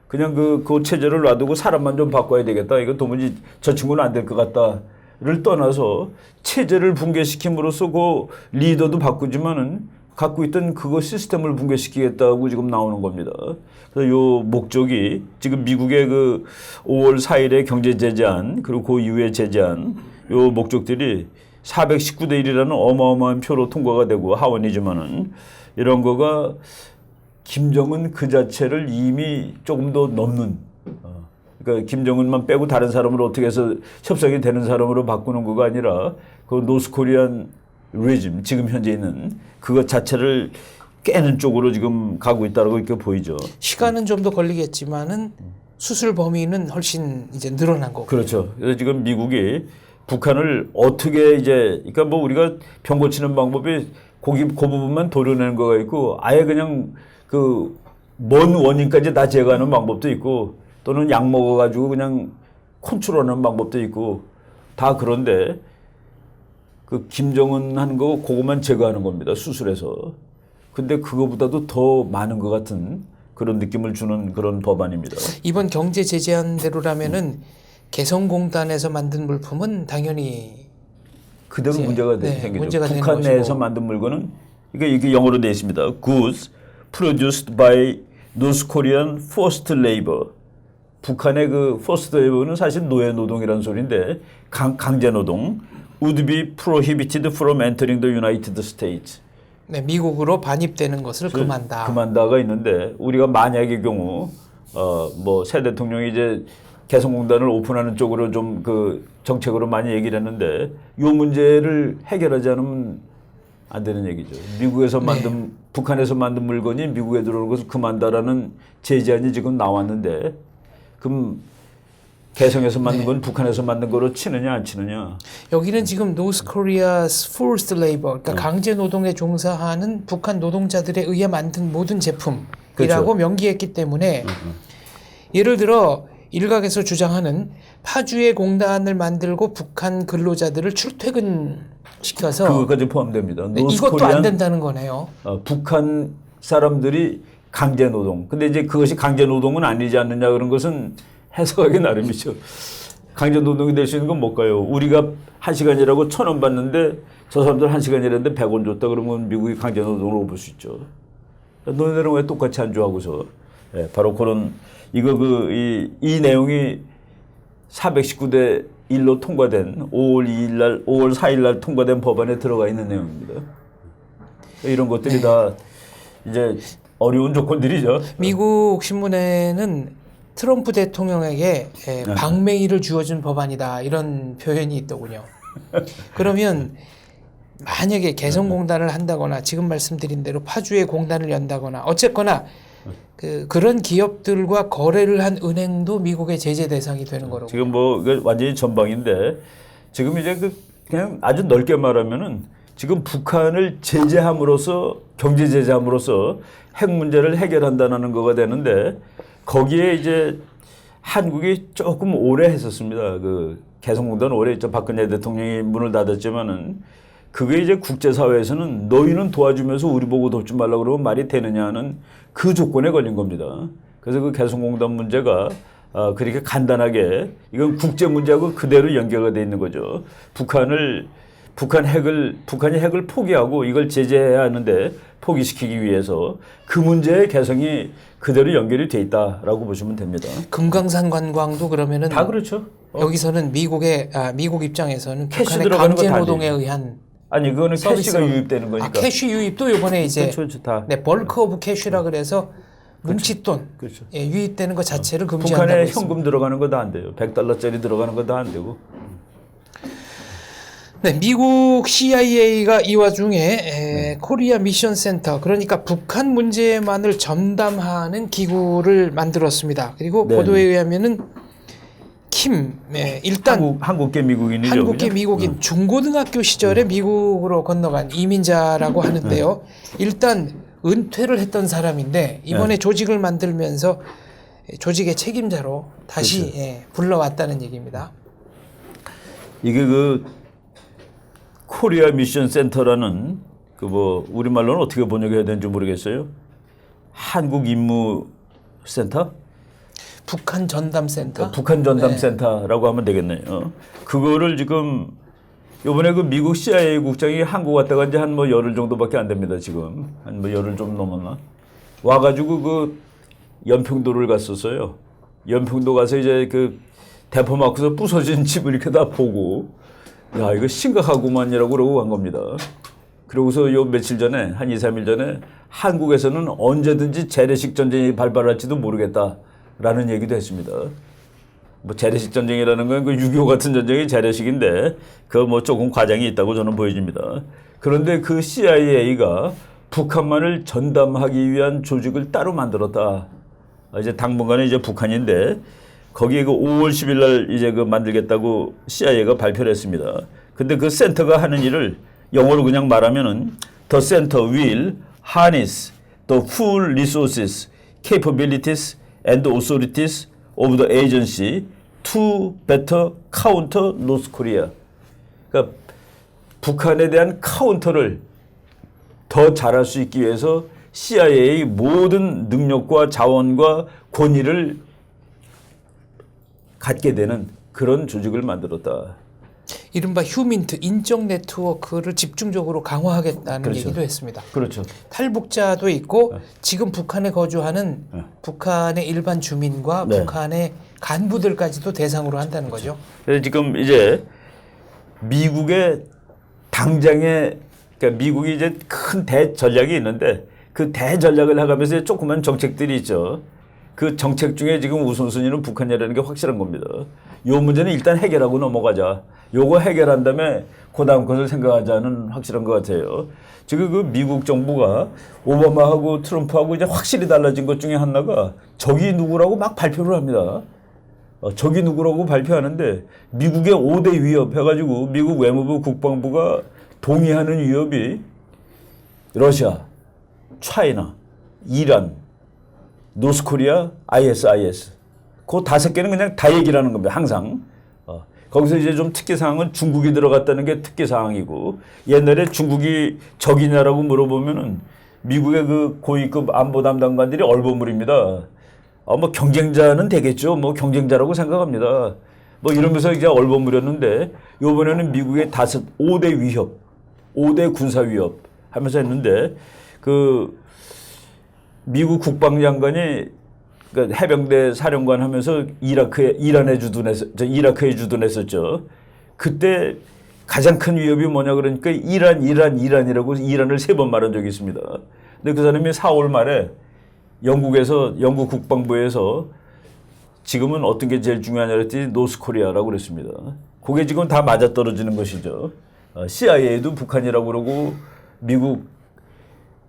그냥 그 체제를 놔두고 사람만 좀 바꿔야 되겠다. 이거 도무지 저 친구는 안 될 것 같다를 떠나서 체제를 붕괴시킴으로써 그 리더도 바꾸지만은 갖고 있던 그거 시스템을 붕괴시키겠다고 지금 나오는 겁니다. 그래서 요 목적이 지금 미국의 그 5월 4일에 경제 제재안 그리고 그 이후에 제재안 요 목적들이 419대 1이라는 어마어마한 표로 통과가 되고 하원이지만은 이런 거가 김정은 그 자체를 이미 조금 더 넘는 그러니까 김정은만 빼고 다른 사람을 어떻게 해서 협상이 되는 사람으로 바꾸는 거가 아니라 그 노스코리안 레짐 지금 현재 있는 그것 자체를 깨는 쪽으로 지금 가고 있다고 이렇게 보이죠. 시간은 좀 더 걸리겠지만은 수술 범위는 훨씬 이제 늘어난 거고. 그렇죠. 그래서 지금 미국이 북한을 어떻게 이제 그러니까 뭐 우리가 병 고치는 방법이 그 부분만 도려내는 거가 있고 아예 그냥 그 먼 원인까지 다 제거하는 방법도 있고 또는 약 먹어가지고 그냥 컨트롤하는 방법도 있고 다 그런데 그 김정은 하는 거 그것만 제거하는 겁니다. 수술해서. 근데 그거보다도 더 많은 것 같은 그런 느낌을 주는 그런 법안입니다. 이번 경제 제재안대로라면은 개성공단에서 만든 물품은 당연히 그대로 문제가 생기죠. 문제가 북한 되는 내에서 것이고. 만든 물건은 이게 영어로 되어 있습니다. Goods produced by North Korean forced labor. 북한의 그 forced labor는 사실 노예 노동이라는 소리인데 강제 노동. would be prohibited from entering the United States. 네, 미국으로 반입되는 것을 금한다. 금한다가 있는데 우리가 만약의 경우 뭐 새 대통령이 이제 개성공단을 오픈하는 쪽으로 좀 그 정책으로 많이 얘기를 했는데 이 문제를 해결하지 않으면 안 되는 얘기죠. 미국에서 만든 북한에서 만든 물건이 미국에 들어오는 것을 금한다라는 제재안이 지금 나왔는데 그럼 개성에서 만든 건 북한에서 만든 거로 치느냐 안 치느냐. 여기는 지금 North Korea's forced labor, 그러니까 강제 노동에 종사하는 북한 노동자들에 의해 만든 모든 제품이라고 그렇죠. 명기했기 때문에 예를 들어 일각에서 주장하는 파주의 공단을 만들고 북한 근로자들을 출퇴근시켜서 그것까지 포함됩니다. 이것도 안 된다는 거네요. 북한 사람들이 강제 노동. 근데 이제 그것이 강제 노동은 아니지 않느냐 그런 것은 해석하기 나름이죠. 강제 노동이 될 수 있는 건 뭘까요? 우리가 1시간이라고 1,000원 받는데 저 사람들 1시간 일했는데 100원 줬다 그러면 미국이 강제 노동으로 볼 수 있죠. 너네들은 왜 똑같이 안 줘 하고서 바로 그런 이거 이 내용이 419대 1로 통과된 5월 4일 날 통과된 법안에 들어가 있는 내용입니다. 이런 것들이 다 이제 어려운 조건들이죠. 미국 신문에는 트럼프 대통령에게 방맹이를 주어준 법안이다 이런 표현이 있더군요. 그러면 만약에 개성공단을 한다거나 지금 말씀드린 대로 파주에 공단을 연다거나 어쨌거나 그런 기업들과 거래를 한 은행도 미국의 제재 대상이 되는 거라고. 지금 뭐 이거 완전히 전방인데 지금 이제 그냥 아주 넓게 말하면은 지금 북한을 제재함으로써 경제 제재함으로써 핵 문제를 해결한다는 거가 되는데 거기에 이제 한국이 조금 오래 했었습니다. 그 개성공단 오래 했죠. 박근혜 대통령이 문을 닫았지만은 그게 이제 국제사회에서는 너희는 도와주면서 우리 보고 돕지 말라 그러면 말이 되느냐 하는 그 조건에 걸린 겁니다. 그래서 그 개성공단 문제가 그렇게 간단하게 이건 국제 문제하고 그대로 연계가 돼 있는 거죠. 북한이 핵을 포기하고 이걸 제재해야 하는데 포기시키기 위해서 그 문제의 개성이 그대로 연결이 돼 있다라고 보시면 됩니다. 금강산 관광도 그러면은 다 그렇죠. 여기서는 미국 입장에서는 캐시 북한의 들어가는 강제 거 노동에 다지. 의한 아니 그거는 캐시가 서비스로- 유입되는 거니까. 캐시 유입도 이번에 이제 그렇죠, 다. 네, 벌크 오브 캐시라 그래서 뭉칫돈 그렇죠. 예, 유입되는 것 자체를 금지한다고 북한에 했습니다. 현금 들어가는 거 다 안 돼요. $100짜리 들어가는 거 다 안 되고. 네, 미국 CIA가 이 와중에 코리아 미션 센터 그러니까 북한 문제만을 전담하는 기구를 만들었습니다. 그리고 네. 보도에 의하면은 일단 한국계 미국인이죠. 한국계 그죠? 미국인 중고등학교 시절에 미국으로 건너간 이민자라고 하는데요. 일단 은퇴를 했던 사람인데 이번에 조직을 만들면서 조직의 책임자로 다시 불러왔다는 얘기입니다. 이게 그 코리아 미션 센터라는 그 뭐 우리말로는 어떻게 번역해야 되는지 모르겠어요. 한국 임무 센터? 북한 전담 센터? 북한 전담 센터라고 하면 되겠네요. 그거를 지금 이번에 그 미국 CIA 국장이 한국 왔다가 이제 한 뭐 열흘 정도밖에 안 됩니다. 지금 한 뭐 열흘 좀 넘었나? 와가지고 그 연평도를 갔었어요. 연평도 가서 이제 그 대포 맞고서 부서진 집을 이렇게 다 보고 야 이거 심각하구만이라고 그러고 간 겁니다. 그러고서 요 며칠 전에 한 2, 3일 전에 한국에서는 언제든지 재래식 전쟁이 발발할지도 모르겠다라는 얘기도 했습니다. 뭐 재래식 전쟁이라는 건 그 6.25 같은 전쟁이 재래식인데 그 뭐 조금 과장이 있다고 저는 보여집니다. 그런데 그 CIA가 북한만을 전담하기 위한 조직을 따로 만들었다. 이제 당분간은 이제 북한인데 거기에 그 5월 10일 날 이제 그 만들겠다고 CIA가 발표를 했습니다. 근데 그 센터가 하는 일을 영어로 그냥 말하면은 The center will harness the full resources, capabilities and authorities of the agency to better counter North Korea. 그러니까 북한에 대한 카운터를 더 잘할 수 있기 위해서 CIA의 모든 능력과 자원과 권위를 갖게 되는 그런 조직을 만들었다. 이른바 휴민트 인적 네트워크를 집중적으로 강화하겠다는 그렇죠. 얘기도 했습니다. 그렇죠. 탈북자도 있고 지금 북한에 거주하는 북한의 일반 주민과 네. 북한의 간부들까지도 대상으로 한다는 거죠. 그래서 지금 이제 미국의 당장의 그러니까 미국이 이제 큰 대전략이 있는데 그 대전략을 나가면서 조그만 정책들이 있죠. 그 정책 중에 지금 우선순위는 북한이라는 게 확실한 겁니다. 요 문제는 일단 해결하고 넘어가자. 요거 해결한 다음에 그 다음 것을 생각하자는 확실한 것 같아요. 지금 그 미국 정부가 오바마하고 트럼프하고 이제 확실히 달라진 것 중에 하나가 적이 누구라고 막 발표를 합니다. 적이 누구라고 발표하는데 미국의 5대 위협 해가지고 미국 외무부 국방부가 동의하는 위협이 러시아, 차이나, 이란, 노스코리아, ISIS. 그 5개는 그냥 다 얘기를 하는 겁니다. 항상. 거기서 이제 좀 특기사항은 중국이 들어갔다는 게 특기사항이고 옛날에 중국이 적이냐라고 물어보면은 미국의 그 고위급 안보 담당관들이 얼버무립니다. 뭐 경쟁자는 되겠죠. 뭐 경쟁자라고 생각합니다. 뭐 이러면서 이제 얼버무렸는데 요번에는 미국의 5대 위협, 5대 군사 위협 하면서 했는데 그 미국 국방장관이 그러니까 해병대 사령관 하면서 이라크에 주둔했었죠. 그때 가장 큰 위협이 뭐냐 그러니까 이란이라고 이란을 3번 말한 적이 있습니다. 근데 그 사람이 4월 말에 영국 국방부에서 지금은 어떤 게 제일 중요하냐 그랬더니 노스코리아라고 그랬습니다. 그게 지금 다 맞아떨어지는 것이죠. CIA도 북한이라고 그러고 미국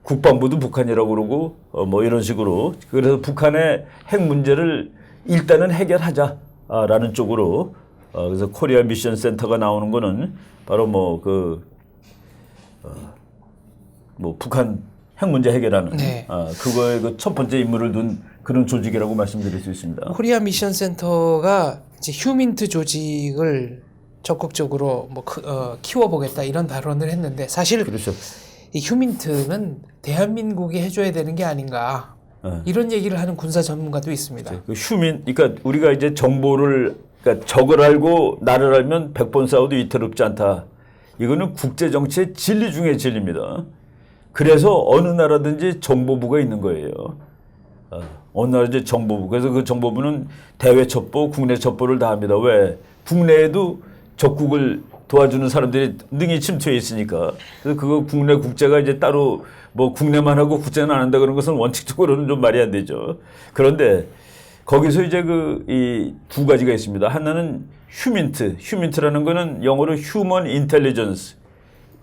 국방부도 북한이라고 그러고 뭐 이런 식으로 그래서 북한의 핵 문제를 일단은 해결하자라는 쪽으로 그래서 코리아 미션 센터가 나오는 거는 바로 뭐 북한 핵 문제 해결하는 네. 그거에 그 첫 번째 임무를 둔 그런 조직이라고 말씀드릴 수 있습니다. 코리아 미션 센터가 이제 휴민트 조직을 적극적으로 뭐 키워보겠다 이런 발언을 했는데 사실 그렇죠. 이 휴민트는 대한민국이 해줘야 되는 게 아닌가 이런 얘기를 하는 군사 전문가도 있습니다. 그 그러니까 우리가 이제 정보를 그러니까 적을 알고 나를 알면 100번 싸워도 위태롭지 않다. 이거는 국제 정치의 진리 중의 진리입니다. 그래서 어느 나라든지 정보부가 있는 거예요. 어느 나라든지 정보부. 그래서 그 정보부는 대외 첩보, 국내 첩보를 다 합니다. 왜? 국내에도 적국을 도와주는 사람들이 능히 침투해 있으니까. 그래서 그거 국내 국제가 이제 따로 뭐 국내만 하고 국제는 안 한다 그런 것은 원칙적으로는 좀 말이 안 되죠. 그런데 거기서 이제 이 두 가지가 있습니다. 하나는 휴민트라는 거는 영어로 Human Intelligence,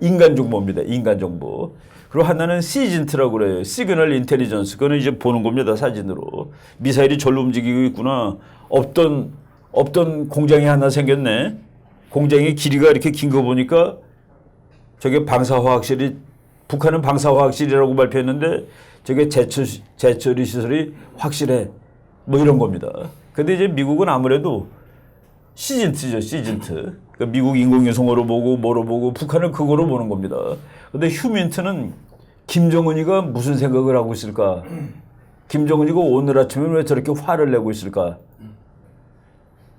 인간 정보입니다. 인간 정보. 그리고 하나는 시진트라고 그래요. 시그널 인텔리전스. 그거는 이제 보는 겁니다. 사진으로. 미사일이 절로 움직이고 있구나. 없던 공장이 하나 생겼네. 공장의 길이가 이렇게 긴 거 보니까 저게 방사화학실이 북한은 방사화학실이라고 발표했는데 저게 재처리 시설이 확실해. 뭐 이런 겁니다. 근데 이제 미국은 아무래도 시진트죠. 시진트. 그러니까 미국 인공위성으로 보고 뭐로 보고 북한은 그거로 보는 겁니다. 근데 휴민트는 김정은이가 무슨 생각을 하고 있을까? 김정은이가 오늘 아침에 왜 저렇게 화를 내고 있을까?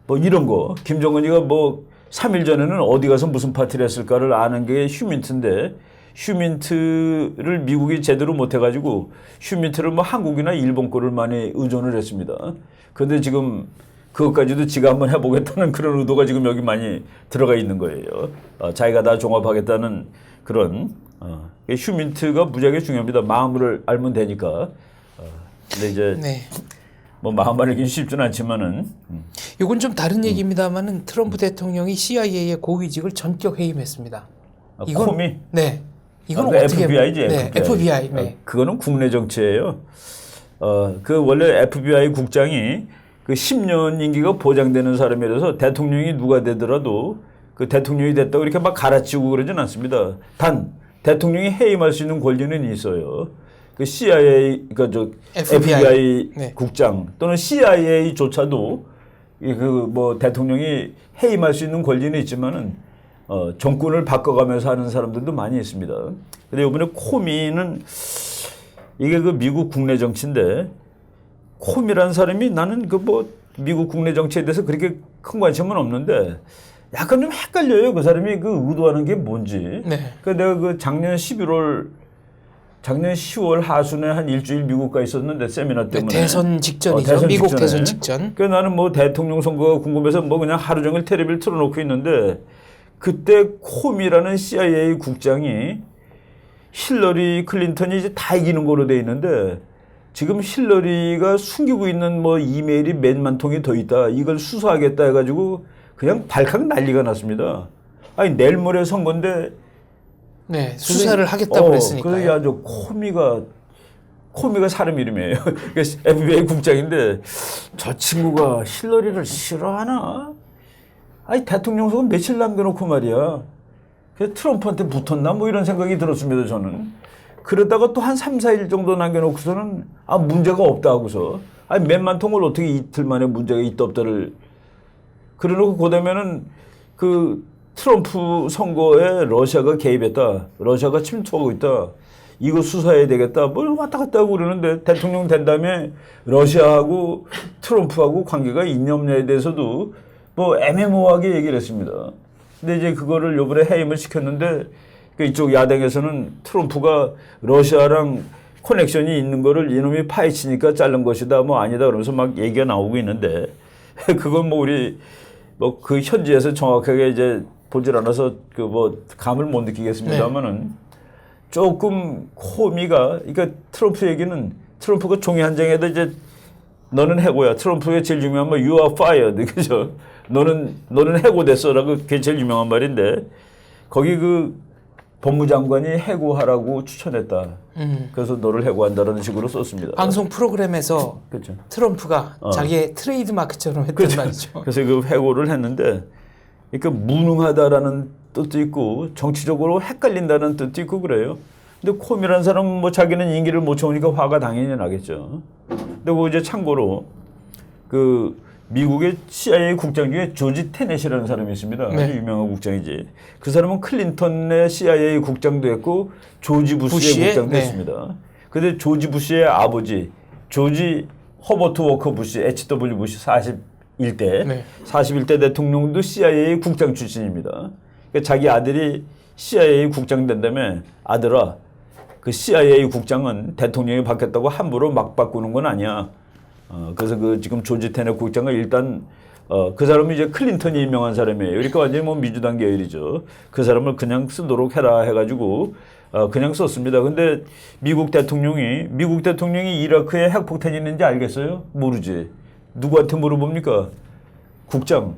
뭐 이런 거. 김정은이가 뭐 3일 전에는 어디 가서 무슨 파티를 했을까를 아는 게 휴민트인데 휴민트를 미국이 제대로 못 해가지고 휴민트를 뭐 한국이나 일본 거를 많이 의존을 했습니다. 그런데 지금 그것까지도 지가 한번 해보겠다는 그런 의도가 지금 여기 많이 들어가 있는 거예요. 자기가 다 종합하겠다는 그런 휴민트가 무지하게 중요합니다. 마음을 알면 되니까. 근데 이제 네. 뭐 마음 알기는 쉽지는 않지만은. 이건 좀 다른 얘기입니다만은 트럼프 대통령이 CIA의 고위직을 전격 해임했습니다. 코미? 네. 이건 그 어떻게 FBI지. 네, FBI. 네. 그거는 국내 정치예요. 그 원래 FBI 국장이 그 10년 임기가 보장되는 사람이라서 대통령이 누가 되더라도 그 대통령이 됐다고 이렇게 막 갈아치우고 그러진 않습니다. 단 대통령이 해임할 수 있는 권리는 있어요. 그 CIA, 그러니까 저 FBI 네. 국장 또는 CIA조차도 그 뭐 대통령이 해임할 수 있는 권리는 있지만은 정권을 바꿔가면서 하는 사람들도 많이 있습니다. 근데 이번에 코미는 이게 그 미국 국내 정치인데 코미라는 사람이 나는 그 뭐 미국 국내 정치에 대해서 그렇게 큰 관심은 없는데 약간 좀 헷갈려요. 그 사람이 그 의도하는 게 뭔지. 네. 그 내가 그 작년 10월 하순에 한 일주일 미국 가 있었는데 세미나 때문에. 대선 직전이죠. 대선 미국 직전에. 대선 직전. 그 나는 뭐 대통령 선거가 궁금해서 뭐 그냥 하루 종일 텔레비를 틀어놓고 있는데 그때 코미라는 CIA 국장이 힐러리 클린턴이 이제 다 이기는 거로 돼 있는데 지금 힐러리가 숨기고 있는 뭐 이메일이 몇만 통이 더 있다. 이걸 수사하겠다 해가지고 그냥 발칵 난리가 났습니다. 아니 내일 모레 선거인데 네, 수사를 하겠다고 그랬으니까요. 그래서 저 코미가 사람 이름이에요. FBI 국장인데 저 친구가 힐러리를 싫어하나? 아니 대통령 선거 며칠 남겨놓고 말이야. 그래서 트럼프한테 붙었나? 뭐 이런 생각이 들었습니다. 저는. 그러다가 또 한 3, 4일 정도 남겨놓고서는 문제가 없다 하고서 몇만 통을 어떻게 이틀 만에 문제가 있다 없다를 그러놓고 그다음에는 그 트럼프 선거에 러시아가 개입했다. 러시아가 침투하고 있다. 이거 수사해야 되겠다. 뭘 왔다 갔다 하고 그러는데 대통령 된 다음에 러시아하고 트럼프하고 관계가 있냐 없냐에 대해서도 뭐 애매모호하게 얘기를 했습니다. 근데 이제 그거를 요번에 해임을 시켰는데 이쪽 야당에서는 트럼프가 러시아랑 커넥션이 있는 거를 이놈이 파헤치니까 자른 것이다. 뭐 아니다. 그러면서 막 얘기가 나오고 있는데 그건 뭐 우리 뭐 그 현지에서 정확하게 이제 보질 않아서 그 뭐 감을 못 느끼겠습니다만은 조금 코미가 그러니까 트럼프 얘기는 트럼프가 종이 한 장에다 이제 너는 해고야. 트럼프의 제일 유명한 말 You are fired. 그죠? 너는 해고됐어라고 그게 제일 유명한 말인데 거기 그 법무장관이 해고하라고 추천했다. 그래서 너를 해고한다라는 식으로 썼습니다. 방송 프로그램에서 그렇죠. 트럼프가 자기의 트레이드 마크처럼 했단 그렇죠. 말이죠. 그래서 그 해고를 했는데 그러니까 무능하다라는 뜻도 있고 정치적으로 헷갈린다는 뜻도 있고 그래요. 근데 콤이라는 사람은 뭐 자기는 임기를 못 채우니까 화가 당연히 나겠죠. 근데 그 이제 참고로 그 미국의 CIA 국장 중에 조지 테넷이라는 사람이 있습니다. 네. 아주 유명한 국장이지. 그 사람은 클린턴의 CIA 국장도 했고 조지 부시의 국장도 네. 했습니다. 근데 조지 부시의 아버지 조지 허버트 워커 부시 HW 부시 41대 네. 41대 대통령도 CIA 국장 출신입니다. 그러니까 자기 아들이 CIA 국장 된다며 아들아 그 CIA 국장은 대통령이 바뀌었다고 함부로 막 바꾸는 건 아니야. 그래서 그 지금 조지 테넷 국장은 일단 그 사람은 이제 클린턴이 임명한 사람이에요. 그러니까 완전히 뭐 민주당 계열이죠. 그 사람을 그냥 쓰도록 해라 해가지고 그냥 썼습니다. 근데 미국 대통령이 이라크에 핵폭탄이 있는지 알겠어요? 모르지. 누구한테 물어봅니까? 국장.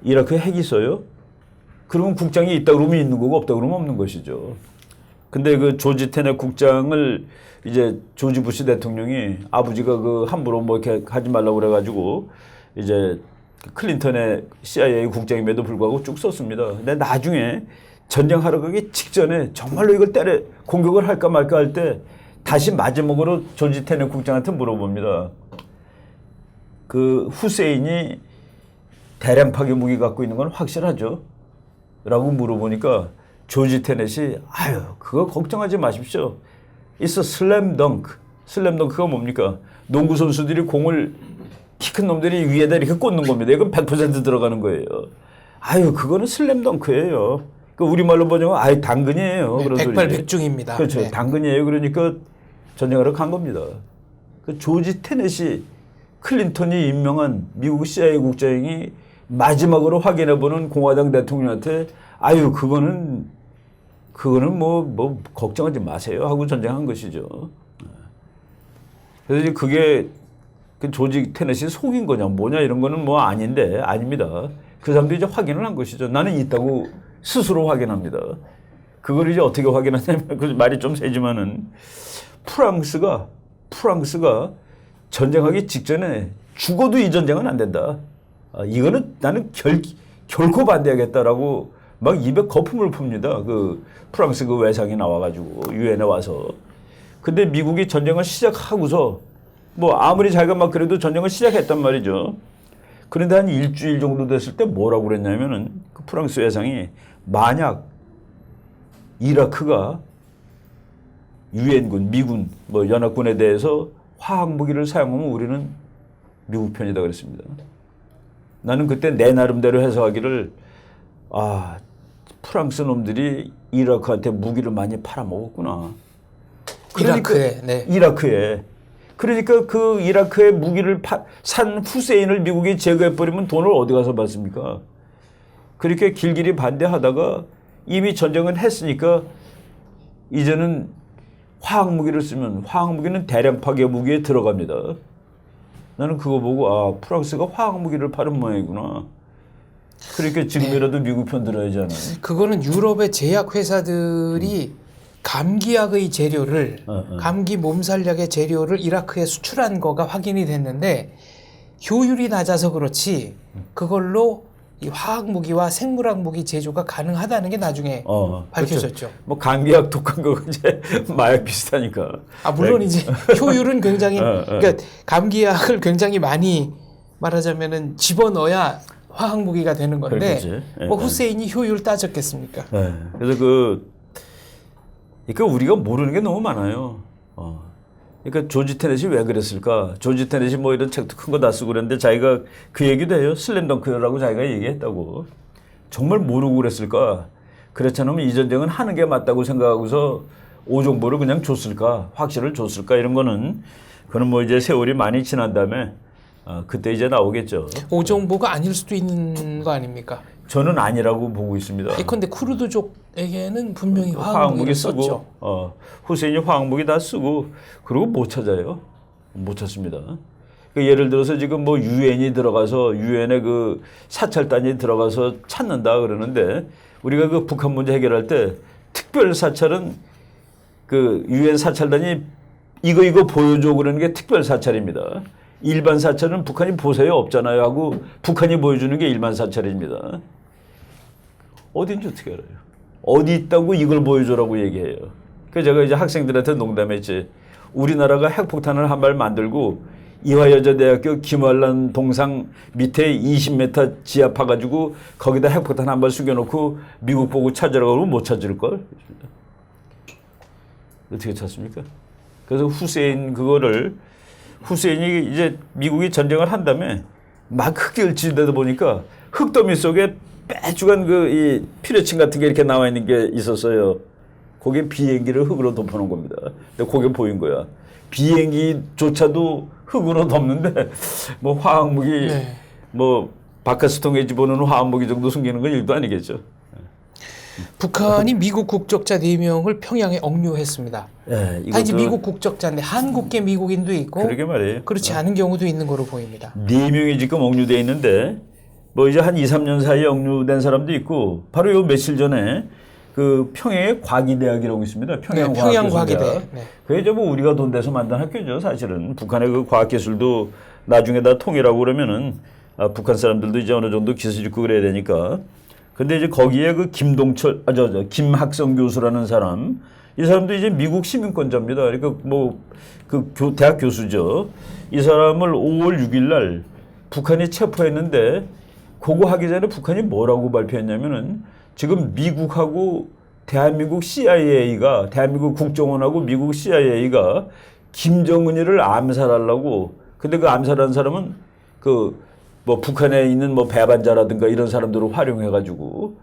이라크에 핵이 있어요? 그러면 국장이 있다 그러면 있는 거고 없다 그러면 없는 것이죠. 근데 그 조지 테넷 국장을 이제 조지 부시 대통령이 아버지가 그 함부로 뭐 이렇게 하지 말라고 그래가지고 이제 클린턴의 CIA 국장임에도 불구하고 쭉 썼습니다. 근데 나중에 전쟁하러 가기 직전에 정말로 이걸 공격을 할까 말까 할 때 다시 마지막으로 조지 테넷 국장한테 물어봅니다. 그 후세인이 대량 파괴 무기 갖고 있는 건 확실하죠? 라고 물어보니까 조지 테넷이 아유 그거 걱정하지 마십시오. It's a slam dunk. 슬램 덩크가 뭡니까? 농구 선수들이 공을 키 큰 놈들이 위에다 이렇게 꽂는 겁니다. 이건 100% 들어가는 거예요. 아유 그거는 슬램 덩크예요. 그 우리말로 번역은 아유 당근이에요. 네, 그런 소리죠. 백발백중입니다. 그렇죠. 네. 당근이에요. 그러니까 전쟁하러 간 겁니다. 그 조지 테넷이 클린턴이 임명한 미국 CIA 국장이 마지막으로 확인해보는 공화당 대통령한테 아유 그거는 뭐 걱정하지 마세요 하고 전쟁한 것이죠. 그래서 이제 그게 그 조지 테넷이 속인 거냐 뭐냐 이런 거는 뭐 아닌데 아닙니다. 그 사람도 이제 확인을 한 것이죠. 나는 있다고 스스로 확인합니다. 그걸 이제 어떻게 확인하냐면 그 말이 좀 세지만은 프랑스가 전쟁하기 직전에 죽어도 이 전쟁은 안 된다. 이거는 나는 결코 반대하겠다라고 막 입에 거품을 풉니다. 그 프랑스 그 외상이 나와가지고 유엔에 와서. 근데 미국이 전쟁을 시작하고서 뭐 아무리 자기가 막 그래도 전쟁을 시작했단 말이죠. 그런데 한 일주일 정도 됐을 때 뭐라고 그랬냐면은 그 프랑스 외상이 만약 이라크가 유엔군, 미군, 뭐 연합군에 대해서 화학 무기를 사용하면 우리는 미국 편이다 그랬습니다. 나는 그때 내 나름대로 해석하기를 프랑스 놈들이 이라크한테 무기를 많이 팔아먹었구나. 이라크에. 네. 이라크에. 그러니까 그 이라크에 무기를 산 후세인을 미국이 제거해버리면 돈을 어디 가서 받습니까? 그렇게 길길이 반대하다가 이미 전쟁은 했으니까 이제는 화학무기를 쓰면 화학무기는 대량 파괴 무기에 들어갑니다. 나는 그거 보고 프랑스가 화학무기를 파는 모양이구나. 그러니까 지금이라도 미국 편 들어야지 않아요? 그거는 유럽의 제약회사들이 감기약의 재료를 감기 몸살약의 재료를 이라크에 수출한 거가 확인이 됐는데 효율이 낮아서 그렇지 그걸로 이 화학 무기와 생물학 무기 제조가 가능하다는 게 나중에 밝혀졌죠. 그렇죠. 뭐 감기약 독한 거 이제 마약 비슷하니까. 물론 이제 효율은 굉장히 그러니까 감기약을 굉장히 많이 말하자면은 집어넣어야 화학 무기가 되는 건데 뭐 후세인이 효율 따졌겠습니까? 네. 그래서 그러니까 우리가 모르는 게 너무 많아요. 그러니까 조지 테넷이 왜 그랬을까? 조지 테넷이 뭐 이런 책도 큰 거 다 쓰고 그랬는데 자기가 그 얘기도 해요. 슬램덩크라고 자기가 얘기했다고. 정말 모르고 그랬을까? 그렇지 않으면 이 전쟁은 하는 게 맞다고 생각하고서 오정보를 그냥 줬을까? 확실을 줬을까? 이런 거는 그건 뭐 이제 세월이 많이 지난 다음에 그때 이제 나오겠죠. 오정보가 아닐 수도 있는 거 아닙니까? 저는 아니라고 보고 있습니다. 예컨대 쿠르드족에게는 분명히 화학무기 화학무기를 쓰고 썼죠. 후세인이 화학무기 다 쓰고 그러고 못 찾아요. 못 찾습니다. 그 예를 들어서 지금 뭐 유엔이 들어가서 유엔의 그 사찰단이 들어가서 찾는다 그러는데 우리가 그 북한 문제 해결할 때 특별 사찰은 그 유엔 사찰단이 이거 보여줘 그러는 게 특별 사찰입니다. 일반 사찰은 북한이 보세요 없잖아요 하고 북한이 보여주는 게 일반 사찰입니다. 어딘지 어떻게 알아요? 어디 있다고 이걸 보여줘라고 얘기해요. 그래서 제가 이제 학생들한테 농담했지. 우리나라가 핵폭탄을 한 발 만들고 이화여자대학교 김환란 동상 밑에 20m 지하 파가지고 거기다 핵폭탄 한 발 숙여놓고 미국 보고 찾으라고 하면 못 찾을걸? 어떻게 찾습니까? 그래서 후세인이 이제 미국이 전쟁을 한 다음에 막 흙길지되다 보니까 흙더미 속에 빼주간 이 피레침 같은 게 이렇게 나와 있는 게 있었어요. 거기에 비행기를 흙으로 덮어놓은 겁니다. 근데 그게 보인 거야. 비행기조차도 흙으로 덮는데 뭐 화학무기 네. 뭐 바카스통에 집어넣는 화학무기 정도 숨기는 건 일도 아니겠죠. 북한이 미국 국적자 4명을 평양에 억류했습니다. 네, 다 이제 미국 국적자인데 한국계 미국인도 있고 그러게 말이에요. 그렇지 않은 경우도 있는 거로 보입니다. 4명이 지금 억류돼 있는데 뭐 이제 한 2, 3년 사이에 억류된 사람도 있고 바로 요 며칠 전에 그 평양의 과기대학이라고 있습니다. 평양과기대. 네. 그게 이제 뭐 우리가 돈 내서 만든 학교죠. 사실은 북한의 그 과학기술도 나중에 다 통일하고 그러면은 북한 사람들도 이제 어느 정도 기술 짓고 그래야 되니까. 근데 이제 거기에 그 김학성 교수라는 사람, 이 사람도 이제 미국 시민권자입니다. 그러니까 뭐 그 대학 교수죠. 이 사람을 5월 6일 날 북한이 체포했는데 그거 하기 전에 북한이 뭐라고 발표했냐면은 지금 미국하고 대한민국 국정원하고 미국 CIA가 김정은이를 암살하려고. 근데 그 암살한 사람은 뭐 북한에 있는 뭐 배반자라든가 이런 사람들을 활용해가지고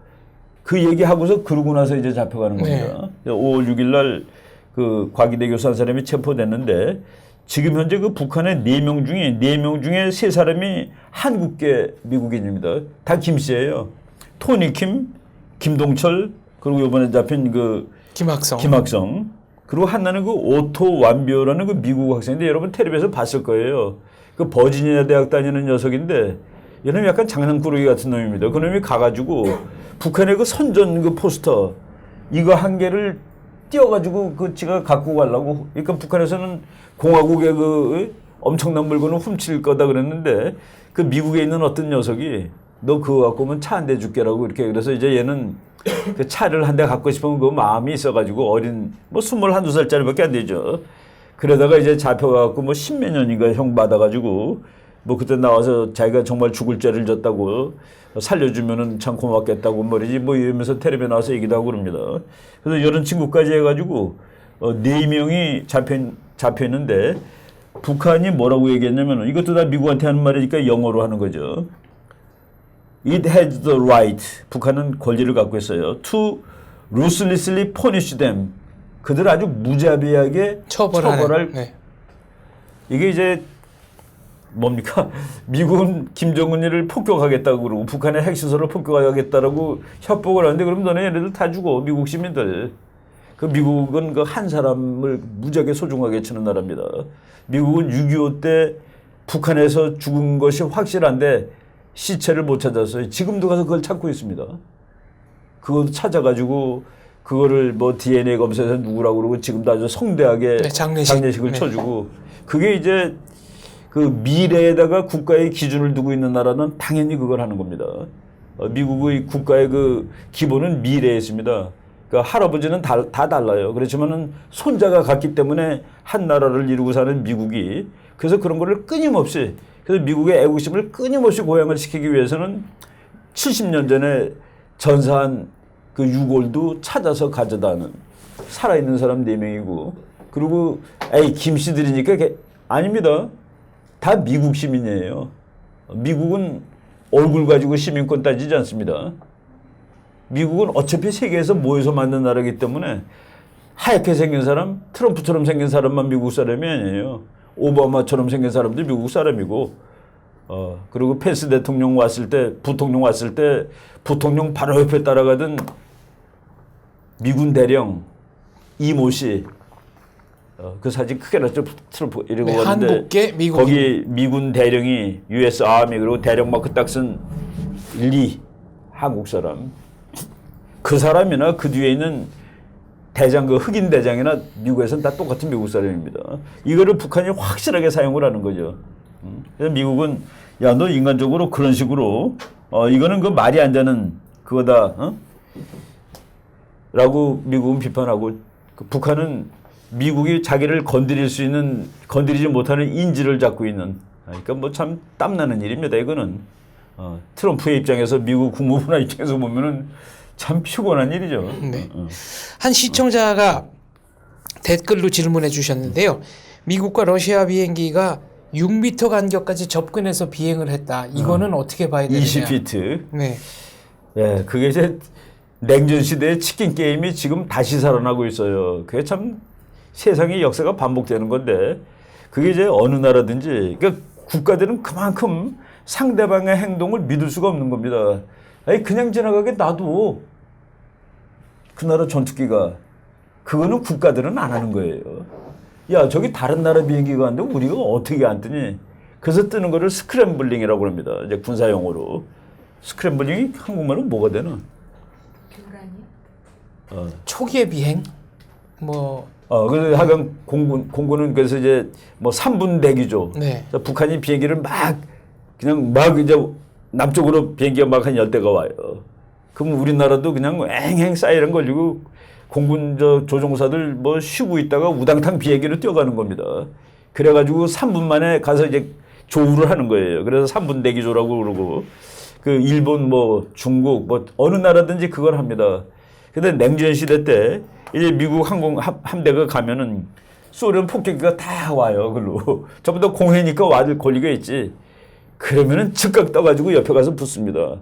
그 얘기하고서 그러고 나서 이제 잡혀가는 겁니다. 네. 5월 6일 날 그 과기대 교수 한 사람이 체포됐는데 지금 현재 그 북한의 4명 중에 3사람이 한국계 미국인입니다. 다 김 씨예요. 토니 킴, 김동철, 그리고 이번에 잡힌 그 김학성. 그리고 하나는 그 오토 완비오라는 그 미국 학생인데 여러분 텔레비에서 봤을 거예요. 그 버지니아 대학 다니는 녀석인데 얘는 약간 장난꾸러기 같은 놈입니다. 그 놈이 가가지고 북한의 그 선전 그 포스터 이거 한 개를 띄워가지고 그 지가 갖고 가려고. 그러니까 북한에서는 공화국의 그 엄청난 물건을 훔칠 거다 그랬는데 그 미국에 있는 어떤 녀석이 너 그거 갖고 오면 차 한 대 줄게라고 이렇게. 그래서 이제 얘는 그 차를 한 대 갖고 싶으면 그 마음이 있어가지고 어린 뭐 21~22살짜리밖에 안 되죠. 그러다가 이제 잡혀갖고 뭐 10몇 년인가 형 받아가지고 뭐 그때 나와서 자기가 정말 죽을 죄를 졌다고 살려주면은 참 고맙겠다고 말이지 뭐 이러면서 텔레비에 나와서 얘기도 하고 그럽니다. 그래서 이런 친구까지 해가지고 4명이 잡혀있는데 북한이 뭐라고 얘기했냐면 이것도 다 미국한테 하는 말이니까 영어로 하는 거죠. It has the right. 북한은 권리를 갖고 있어요. To ruthlessly punish them. 그들 아주 무자비하게 처벌할. 네. 이게 이제 뭡니까? 미국은 김정은이를 폭격하겠다고 그러고 북한의 핵시설을 폭격하겠다라고 협박을 하는데 그럼 너네 얘네들 다 죽어. 미국 시민들. 그 미국은 그 한 사람을 무지하게 소중하게 치는 나라입니다. 미국은 6.25 때 북한에서 죽은 것이 확실한데 시체를 못 찾았어요. 지금도 가서 그걸 찾고 있습니다. 그거 찾아가지고 그거를 뭐 DNA 검사해서 누구라고 그러고 지금도 아주 성대하게 장례식을 쳐주고. 그게 이제 그 미래에다가 국가의 기준을 두고 있는 나라는 당연히 그걸 하는 겁니다. 미국의 국가의 그 기본은 미래에 있습니다. 그 할아버지는 다 달라요. 그렇지만은 손자가 같기 때문에 한 나라를 이루고 사는 미국이 그래서 그런 거를 끊임없이 그래서 미국의 애국심을 끊임없이 고양을 시키기 위해서는 70년 전에 전사한 그 유골도 찾아서 가져다 하는 살아있는 사람 4명이고 그리고 김씨들이니까 아닙니다. 다 미국 시민이에요. 미국은 얼굴 가지고 시민권 따지지 않습니다. 미국은 어차피 세계에서 모여서 만든 나라이기 때문에 하얗게 생긴 사람, 트럼프처럼 생긴 사람만 미국 사람이 아니에요. 오바마처럼 생긴 사람도 미국 사람이고, 그리고 펜스 대통령 왔을 때, 부통령 왔을 때, 부통령 바로 옆에 따라가던 미군 대령 이모 씨, 그 사진 크게 났죠. 트럼프 이러고 네, 왔는데 한국계 미국 거기 미군 대령이 US 아미 그리고 대령 마크 딱 쓴 리 한국 사람. 그 사람이나 그 뒤에 있는 대장 그 흑인 대장이나 미국에서는 다 똑같은 미국 사람입니다. 이거를 북한이 확실하게 사용을 하는 거죠. 그래서 미국은 야 너 인간적으로 그런 식으로 이거는 그 말이 안 되는 그거다. 라고 미국은 비판하고 그 북한은 미국이 자기를 건드리지 못하는 인지를 잡고 있는 그러니까 뭐 참 땀나는 일입니다. 이거는 트럼프의 입장에서 미국 국무부나 입장에서 보면은 참 피곤한 일이죠. 네. 한 시청자가 댓글로 질문해 주셨는데요. 미국과 러시아 비행기가 6m 간격까지 접근해서 비행을 했다. 이거는 어떻게 봐야 되느냐? 20피트. 네. 네, 그게 이제 냉전 시대의 치킨 게임이 지금 다시 살아나고 있어요. 그게 참 세상의 역사가 반복되는 건데 그게 이제 어느 나라든지 그러니까 국가들은 그만큼 상대방의 행동을 믿을 수가 없는 겁니다. 아니 그냥 지나가게 놔도 그 나라 전투기가 그거는 국가들은 안 하는 거예요. 야 저기 다른 나라 비행기가 왔는데 우리가 어떻게 안 뜨니? 그래서 뜨는 거를 스크램블링이라고 합니다. 이제 군사 용어로. 스크램블링이 한국말로 뭐가 되나? 교란이요? 초기의 비행 뭐 그래서 하여간 공군은 그래서 이제 뭐 3분 대기죠. 네. 북한이 비행기를 그냥 이제 남쪽으로 비행기가 막 한 10대가 와요. 그럼 우리나라도 그냥 앵앵 사이렌 걸리고 공군 조종사들 뭐 쉬고 있다가 우당탕 비행기로 뛰어가는 겁니다. 그래가지고 3분 만에 가서 이제 조우를 하는 거예요. 그래서 3분 대기조라고 그러고 그 일본 뭐 중국 뭐 어느 나라든지 그걸 합니다. 근데 냉전 시대 때 이제 미국 항공 함대가 가면은 소련 폭격기가 다 와요. 그걸로 전부 다 공해니까 와들 걸리가 있지. 그러면은 즉각 떠가지고 옆에 가서 붙습니다.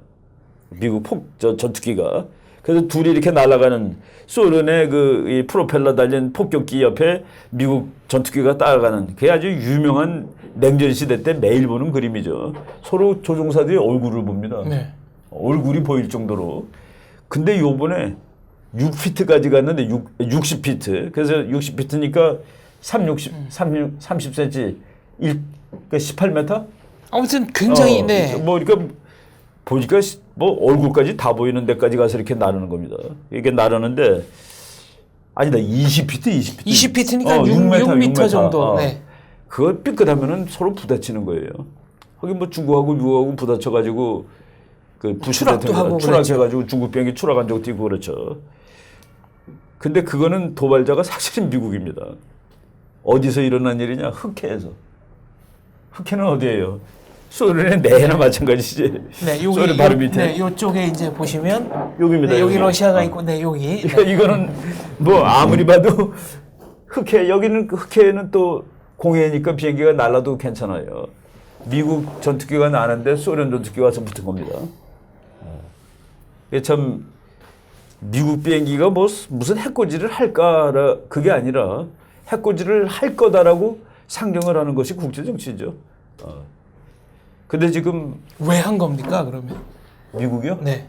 미국 전투기가. 그래서 둘이 이렇게 날아가는 소련의 이 프로펠러 달린 폭격기 옆에 미국 전투기가 따라가는 그게 아주 유명한 냉전 시대 때 매일 보는 그림이죠. 서로 조종사들이 얼굴을 봅니다. 네. 얼굴이 보일 정도로. 근데 요번에 6피트까지 갔는데 60피트. 그래서 60피트니까 30cm, 그러니까 18m? 아무튼 굉장히 네. 뭐 그러니까 보니까 뭐 얼굴까지 다 보이는 데까지 가서 이렇게 나르는 겁니다. 이게 나르는데 아니다 20피트. 20피트니까 6m 정도. 네. 그걸 삐끗하면은 서로 부딪히는 거예요. 거기 뭐 중국하고 미국하고 부딪혀가지고 그 부시 추락도 하고 추락해가지고 중국 비행기 추락한 적도 있고 그렇죠. 근데 그거는 도발자가 사실은 미국입니다. 어디서 일어난 일이냐? 흑해에서. 흑해는 어디예요? 소련의 내해나 마찬가지지. 네, 여기 소련 바로 밑에. 네, 요쪽에 이제 보시면 여기입니다. 네, 여기 러시아가 있고, 네, 여기. 이거는 뭐 아무리 봐도 흑해 여기는 흑해는 또 공해니까 비행기가 날라도 괜찮아요. 미국 전투기가 나는데 소련 전투기가 와서 붙은 겁니다. 이게 참 미국 비행기가 뭐 무슨 해코지를 할까 그게 아니라 해코지를 할 거다라고 상정을 하는 것이 국제 정치죠. 근데 지금 왜 한 겁니까, 그러면? 미국이요? 네.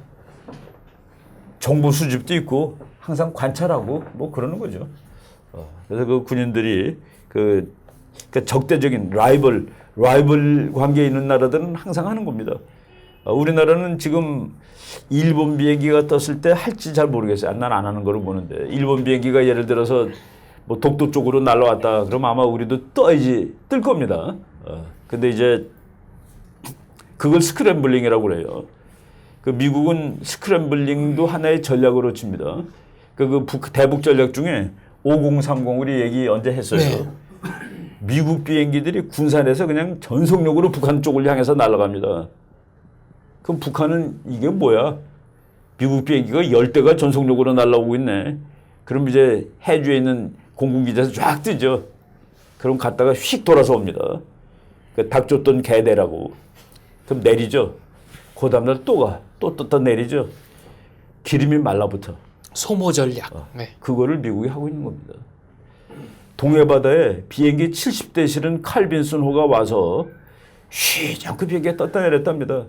정보 수집도 있고 항상 관찰하고 뭐 그러는 거죠. 그래서 그 군인들이 그 적대적인 라이벌 관계에 있는 나라들은 항상 하는 겁니다. 우리나라는 지금 일본 비행기가 떴을 때 할지 잘 모르겠어요. 난 안 하는 거로 보는데 일본 비행기가 예를 들어서 뭐 독도 쪽으로 날아왔다. 그럼 아마 우리도 뜰 겁니다. 근데 이제 그걸 스크램블링이라고 그래요. 그 미국은 스크램블링도 하나의 전략으로 칩니다. 그 대북 전략 중에 5030 우리 얘기 언제 했어요. 네. 미국 비행기들이 군산에서 그냥 전속력으로 북한 쪽을 향해서 날아갑니다. 그럼 북한은 이게 뭐야? 미국 비행기가 10대가 전속력으로 날아오고 있네. 그럼 이제 해주에 있는 공군기지에서 쫙 뜨죠. 그럼 갔다가 휙 돌아서 옵니다. 닭 쫓던 개대라고. 그럼 내리죠. 그 다음날 또 떴다 내리죠. 기름이 말라붙어. 소모 전략. 네. 그거를 미국이 하고 있는 겁니다. 동해바다에 비행기 70대 실은 칼빈슨호가 와서 쉬지 않고 비행기가 떴다 내렸답니다.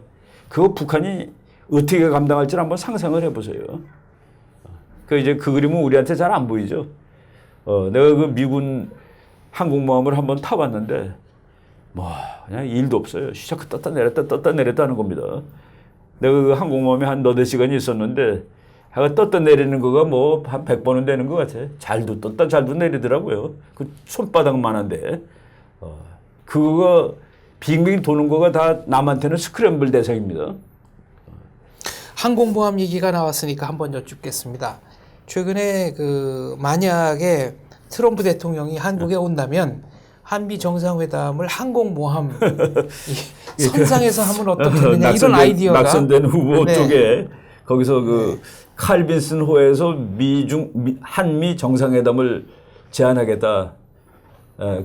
그거 북한이 어떻게 감당할지 한번 상상을 해보세요. 그 그림은 우리한테 잘 안 보이죠. 내가 그 미군 항공모함을 한번 타봤는데 뭐 그냥 일도 없어요. 시작 떴다 내렸다 하는 겁니다. 내가 그 항공모함에 한 너댓 시간이 있었는데 떴다 내리는 거가 뭐 한 100번은 되는 것 같아. 잘도 떴다 잘도 내리더라고요. 그 손바닥만한데 그거가 빙빙 도는 거가 다 남한테는 스크램블 대상입니다. 항공모함 얘기가 나왔으니까 한번 여쭙겠습니다. 최근에 그 만약에 트럼프 대통령이 한국에 온다면 한미 정상회담을 항공모함 이 선상에서 하면 어떻겠느냐 이런 아이디어가 낙선된 후보 네. 쪽에 거기서 그 칼빈슨 호에서 한미 정상회담을 제안하겠다.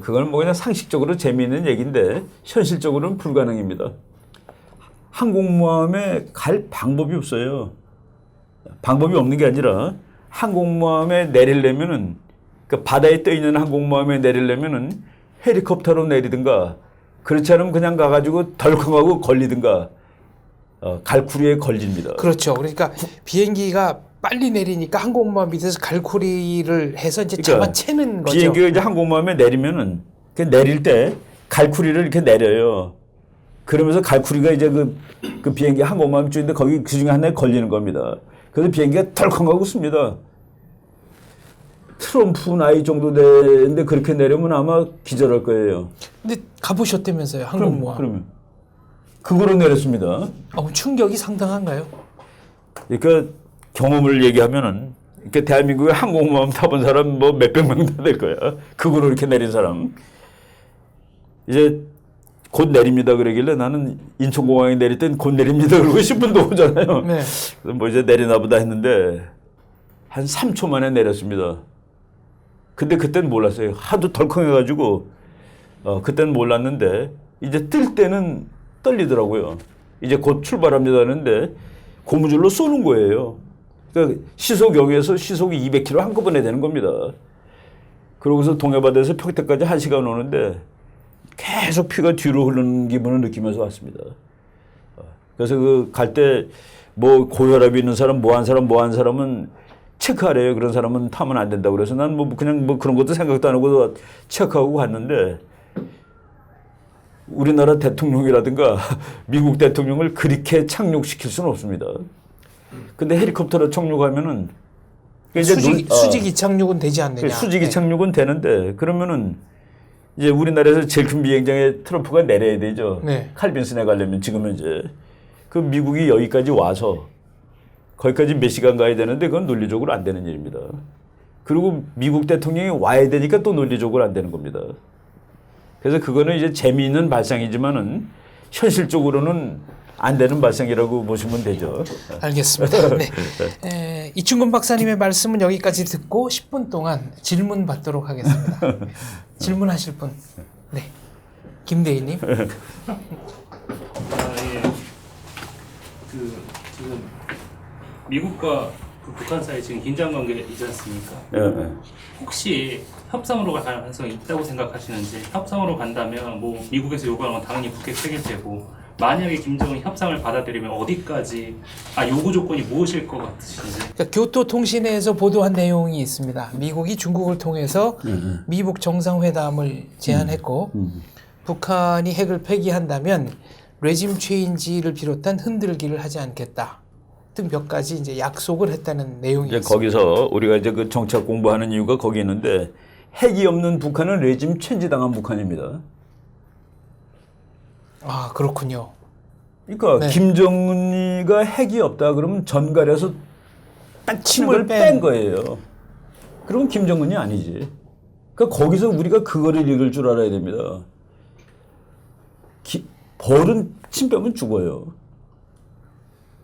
그건 뭐 그냥 상식적으로 재미있는 얘기인데 현실적으로는 불가능입니다. 항공모함에 갈 방법이 없어요. 방법이 없는 게 아니라 항공모함에 내리려면은 그 바다에 떠 있는 항공모함에 내리려면은 헬리콥터로 내리든가 그렇지 않으면 그냥 가가지고 덜컹하고 걸리든가 갈쿠리에 걸립니다. 그렇죠. 그러니까 비행기가 빨리 내리니까 항공모함 밑에서 갈쿠리를 해서 이제 잡아채는 거죠. 비행기가 이제 항공모함에 내리면은 그 내릴 때 갈쿠리를 이렇게 내려요. 그러면서 갈쿠리가 이제 그 비행기 항공모함 쪽인데 거기 그 중에 하나에 걸리는 겁니다. 그래서 비행기가 덜컹하고 씁니다. 트럼프 나이 정도 되는데 그렇게 내려면 아마 기절할 거예요. 근데 가보셨다면서요, 항공모함. 그러면 그거로 내렸습니다. 충격이 상당한가요? 그러니까 경험을 얘기하면은 그러니까 대한민국에 항공모함 타본 사람 뭐 몇백 명 다 될 거야. 그거로 이렇게 내린 사람. 이제 곧 내립니다 그러길래 나는 인천공항에 내릴 땐 곧 내립니다 그러고 10분도 오잖아요. 네. 뭐 이제 내리나 보다 했는데 한 3초 만에 내렸습니다. 근데 그때는 몰랐어요. 하도 덜컹해가지고 그때는 몰랐는데 이제 뜰 때는 떨리더라고요. 이제 곧 출발합니다 하는데 고무줄로 쏘는 거예요. 그러니까 시속 0에서 시속 200km 한꺼번에 되는 겁니다. 그러고서 동해바다에서 평택까지 1시간 오는데 계속 피가 뒤로 흐르는 기분을 느끼면서 왔습니다. 그래서 그 갈 때 뭐 고혈압이 있는 사람, 뭐 한 사람은 체크하래요. 그런 사람은 타면 안 된다고 그래서 난 뭐 그냥 뭐 그런 것도 생각도 안 하고 체크하고 갔는데 우리나라 대통령이라든가 미국 대통령을 그렇게 착륙시킬 수는 없습니다. 근데 헬리콥터로 착륙하면은 이제 수직 이착륙은 되지 않느냐. 수직 네. 이착륙은 되는데 그러면은 이제 우리나라에서 제일 큰 비행장에 트럼프가 내려야 되죠. 네. 칼빈슨에 가려면 지금은 이제 그 미국이 여기까지 와서 거기까지 몇 시간 가야 되는데 그건 논리적으로 안 되는 일입니다. 그리고 미국 대통령이 와야 되니까 또 논리적으로 안 되는 겁니다. 그래서 그거는 이제 재미있는 발상이지만은 현실적으로는 안 되는 발상이라고 보시면 되죠. 알겠습니다. 네. 이충근 박사님의 말씀은 여기까지 듣고 10분 동안 질문 받도록 하겠습니다. 질문하실 분. 네. 김대희님. 예. 지금 미국과 북한 사이에 지금 긴장 관계 있지 않습니까? 예. 혹시 협상으로 갈 가능성이 있다고 생각하시는지, 협상으로 간다면 뭐 미국에서 요구하는 건 당연히 북핵 폐기되고, 만약에 김정은이 협상을 받아들이면 어디까지 요구 조건이 무엇일 것 같으신지? 그러니까 교토통신에서 보도한 내용이 있습니다. 미국이 중국을 통해서 미북 정상회담을 제안했고 북한이 핵을 폐기한다면 레짐 체인지를 비롯한 흔들기를 하지 않겠다 등 몇 가지 이제 약속을 했다는 내용이 이제 있습니다. 거기서 우리가 이제 그 정책 공부하는 이유가 거기 있는데 핵이 없는 북한은 레짐 체인지 당한 북한입니다. 아 그렇군요. 그러니까 네. 김정은이가 핵이 없다 그러면 전갈에서 딱 침을 뺀 거예요. 그럼 김정은이 아니지. 그러니까 거기서 우리가 그거를 읽을 줄 알아야 됩니다. 벌은 침 빼면 죽어요.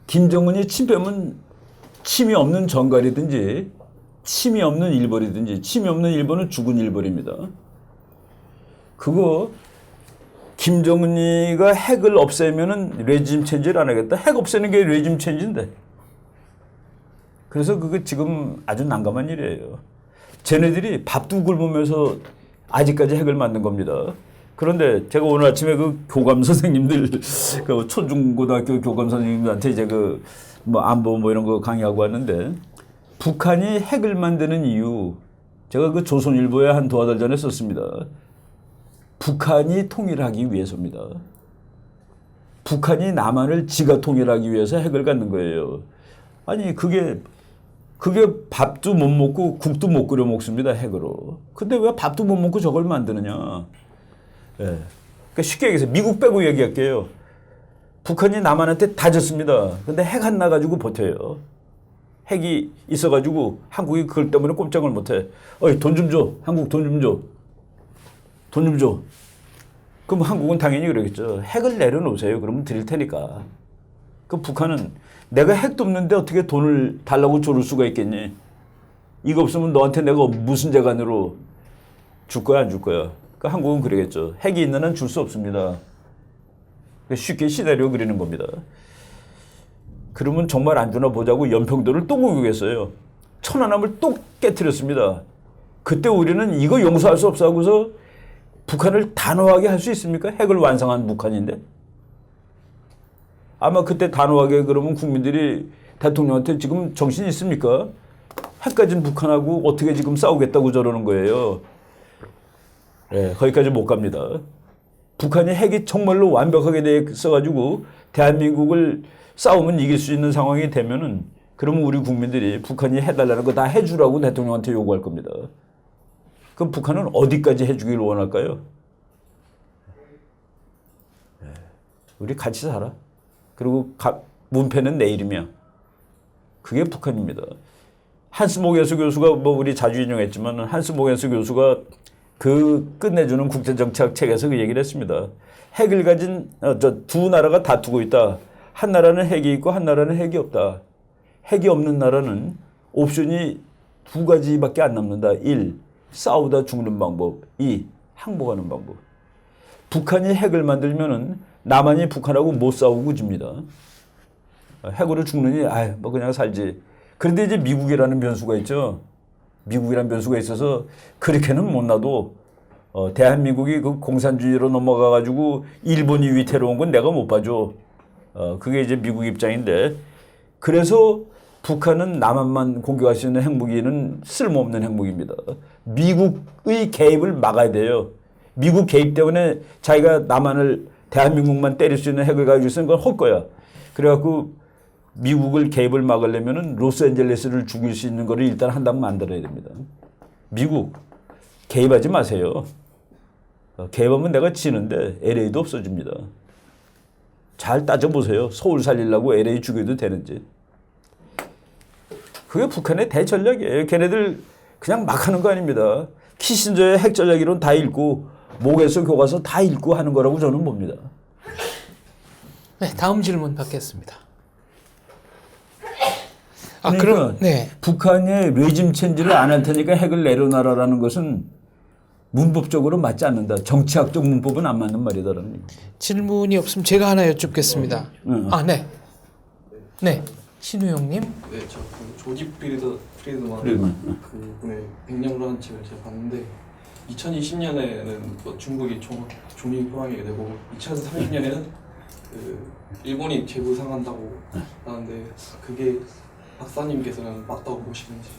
김정은이 침 빼면 침이 없는 전갈이든지 침이 없는 일벌이든지 침이 없는 일벌은 죽은 일벌입니다. 그거 김정은이가 핵을 없애면은 레짐 체인지를 안 하겠다. 핵 없애는 게 레짐 체인지인데. 그래서 그거 지금 아주 난감한 일이에요. 쟤네들이 밥도 굶으면서 아직까지 핵을 만든 겁니다. 그런데 제가 오늘 아침에 그 교감 선생님들, 그 초중고등학교 교감 선생님들한테 이제 그 뭐 안보 뭐 이런 거 강의하고 왔는데 북한이 핵을 만드는 이유 제가 그 조선일보에 한 두어 달 전에 썼습니다. 북한이 통일하기 위해서입니다. 북한이 남한을 지가 통일하기 위해서 핵을 갖는 거예요. 아니 그게 밥도 못 먹고 국도 못 끓여 먹습니다. 핵으로. 근데 왜 밥도 못 먹고 저걸 만드느냐. 예. 그러니까 쉽게 얘기해서 미국 빼고 얘기할게요. 북한이 남한한테 다 졌습니다. 근데 핵 하나 가지고 버텨요. 핵이 있어가지고 한국이 그걸 때문에 꼼짝을 못해. 어이 돈 좀 줘. 한국 돈 좀 줘. 돈 좀 줘. 그럼 한국은 당연히 그러겠죠. 핵을 내려놓으세요. 그러면 드릴 테니까. 그 북한은 내가 핵도 없는데 어떻게 돈을 달라고 조를 수가 있겠니? 이거 없으면 너한테 내가 무슨 재간으로 줄 거야 안 줄 거야? 그 한국은 그러겠죠. 핵이 있는 한 줄 수 없습니다. 쉽게 시나리오 그리는 겁니다. 그러면 정말 안 주나 보자고 연평도를 또 공격했어요. 천안함을 또 깨트렸습니다. 그때 우리는 이거 용서할 수 없어 하고서 북한을 단호하게 할 수 있습니까? 핵을 완성한 북한인데. 아마 그때 단호하게 그러면 국민들이 대통령한테 지금 정신 있습니까? 핵 가진 북한하고 어떻게 지금 싸우겠다고 저러는 거예요. 네, 거기까지 못 갑니다. 북한이 핵이 정말로 완벽하게 돼 있어가지고 대한민국을 싸우면 이길 수 있는 상황이 되면은 그러면 우리 국민들이 북한이 해달라는 거 다 해주라고 대통령한테 요구할 겁니다. 그럼 북한은 어디까지 해주길 원할까요? 우리 같이 살아. 그리고 문패는 내일이며 그게 북한입니다. 한스 모겐스 교수가 뭐 우리 자주 인용했지만 한스 모겐스 교수가 그 끝내주는 국제정치학 책에서 그 얘기를 했습니다. 핵을 가진 두 나라가 다투고 있다. 한 나라는 핵이 있고 한 나라는 핵이 없다. 핵이 없는 나라는 옵션이 두 가지밖에 안 남는다. 1. 싸우다 죽는 방법. 2. 항복하는 방법. 북한이 핵을 만들면은 남한이 북한하고 못 싸우고 집니다. 핵으로 죽느니 뭐 그냥 살지. 그런데 이제 미국이라는 변수가 있죠. 미국이라는 변수가 있어서 그렇게는 못 놔도 대한민국이 그 공산주의로 넘어가가지고 일본이 위태로운 건 내가 못 봐줘. 그게 이제 미국 입장인데 그래서 북한은 남한만 공격할 수 있는 핵무기는 쓸모없는 핵무기입니다. 미국의 개입을 막아야 돼요. 미국 개입 때문에 자기가 남한을 대한민국만 때릴 수 있는 핵을 가지고 있으면 그걸 할 거야. 그래갖고 미국을 개입을 막으려면은 로스앤젤레스를 죽일 수 있는 거를 일단 한다면 만들어야 됩니다. 미국 개입하지 마세요. 개입하면 내가 지는데 LA도 없어집니다. 잘 따져보세요. 서울 살리려고 LA 죽여도 되는지. 그게 북한의 대전략이에요. 걔네들 그냥 막 하는 거 아닙니다. 키신저의 핵전략이론 다 읽고 목에서 교과서 다 읽고 하는 거라고 저는 봅니다. 네, 다음 질문 받겠습니다. 그러니까 북한의 레짐 체인지를 안 할 테니까 핵을 내려놔라라는 것은 문법적으로 맞지 않는다. 정치학적 문법은 안 맞는 말이다라는 얘기입니다. 질문이 없으면 제가 하나 여쭙겠습니다. 네. 신우영님. 네, 저 조지 프리드만 그분의 백년라는 책을 제가 봤는데 2020년에는 뭐 중국이 중립 호랑이가 되고 2030년에는 그 일본이 재부상한다고 하는데 그게 박사님께서는 맞다고 보시는지.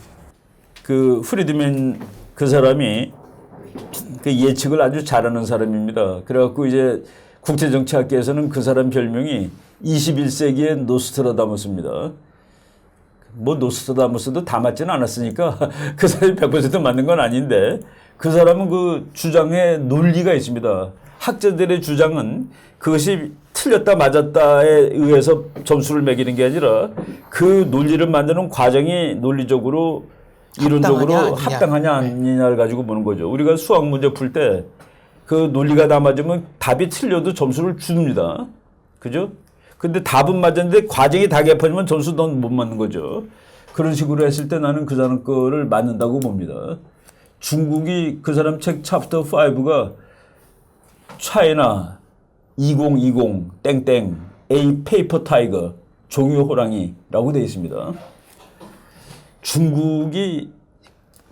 그 프리드맨 그 사람이 그 예측을 아주 잘하는 사람입니다. 그래갖고 이제 국제정치학계에서는 그 사람 별명이 21세기의 노스트라다무스입니다. 뭐 노스트라다무스도 다 맞지는 않았으니까 그 사람이 100% 맞는 건 아닌데 그 사람은 그 주장에 논리가 있습니다. 학자들의 주장은 그것이 틀렸다 맞았다에 의해서 점수를 매기는 게 아니라 그 논리를 만드는 과정이 논리적으로 이론적으로 합당하냐 아니냐를 가지고 보는 거죠. 우리가 수학 문제 풀 때 그 논리가 다 맞으면 답이 틀려도 점수를 줍니다. 그죠? 근데 답은 맞았는데 과정이 다 개판이면 점수 넌 못 맞는 거죠. 그런 식으로 했을 때 나는 그 사람 거를 맞는다고 봅니다. 중국이 그 사람 책 챕터 5가 차이나 2020 땡땡 A 페이퍼 타이거 종이 호랑이라고 되어 있습니다. 중국이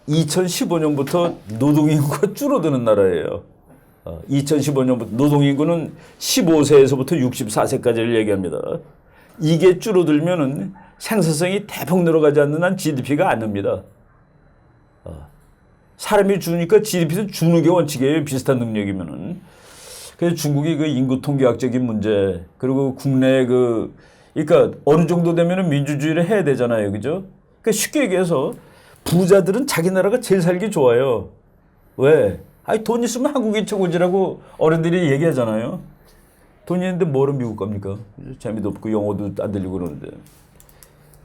2015년부터 노동인구가 줄어드는 나라예요. 2015년부터 노동인구는 15세에서부터 64세까지를 얘기합니다. 이게 줄어들면은 생산성이 대폭 늘어가지 않는 한 GDP가 안 납니다. 사람이 주니까 GDP도 주는 게 원칙이에요. 비슷한 능력이면은. 그래서 중국이 그 인구 통계학적인 문제, 그리고 국내 그러니까 어느 정도 되면은 민주주의를 해야 되잖아요. 그죠? 그러니까 쉽게 얘기해서 부자들은 자기 나라가 제일 살기 좋아요. 왜? 아니, 돈 있으면 한국이 최고지라고 어른들이 얘기하잖아요. 돈이 있는데 뭐로 미국 갑니까? 재미도 없고 영어도 안 들리고 그러는데.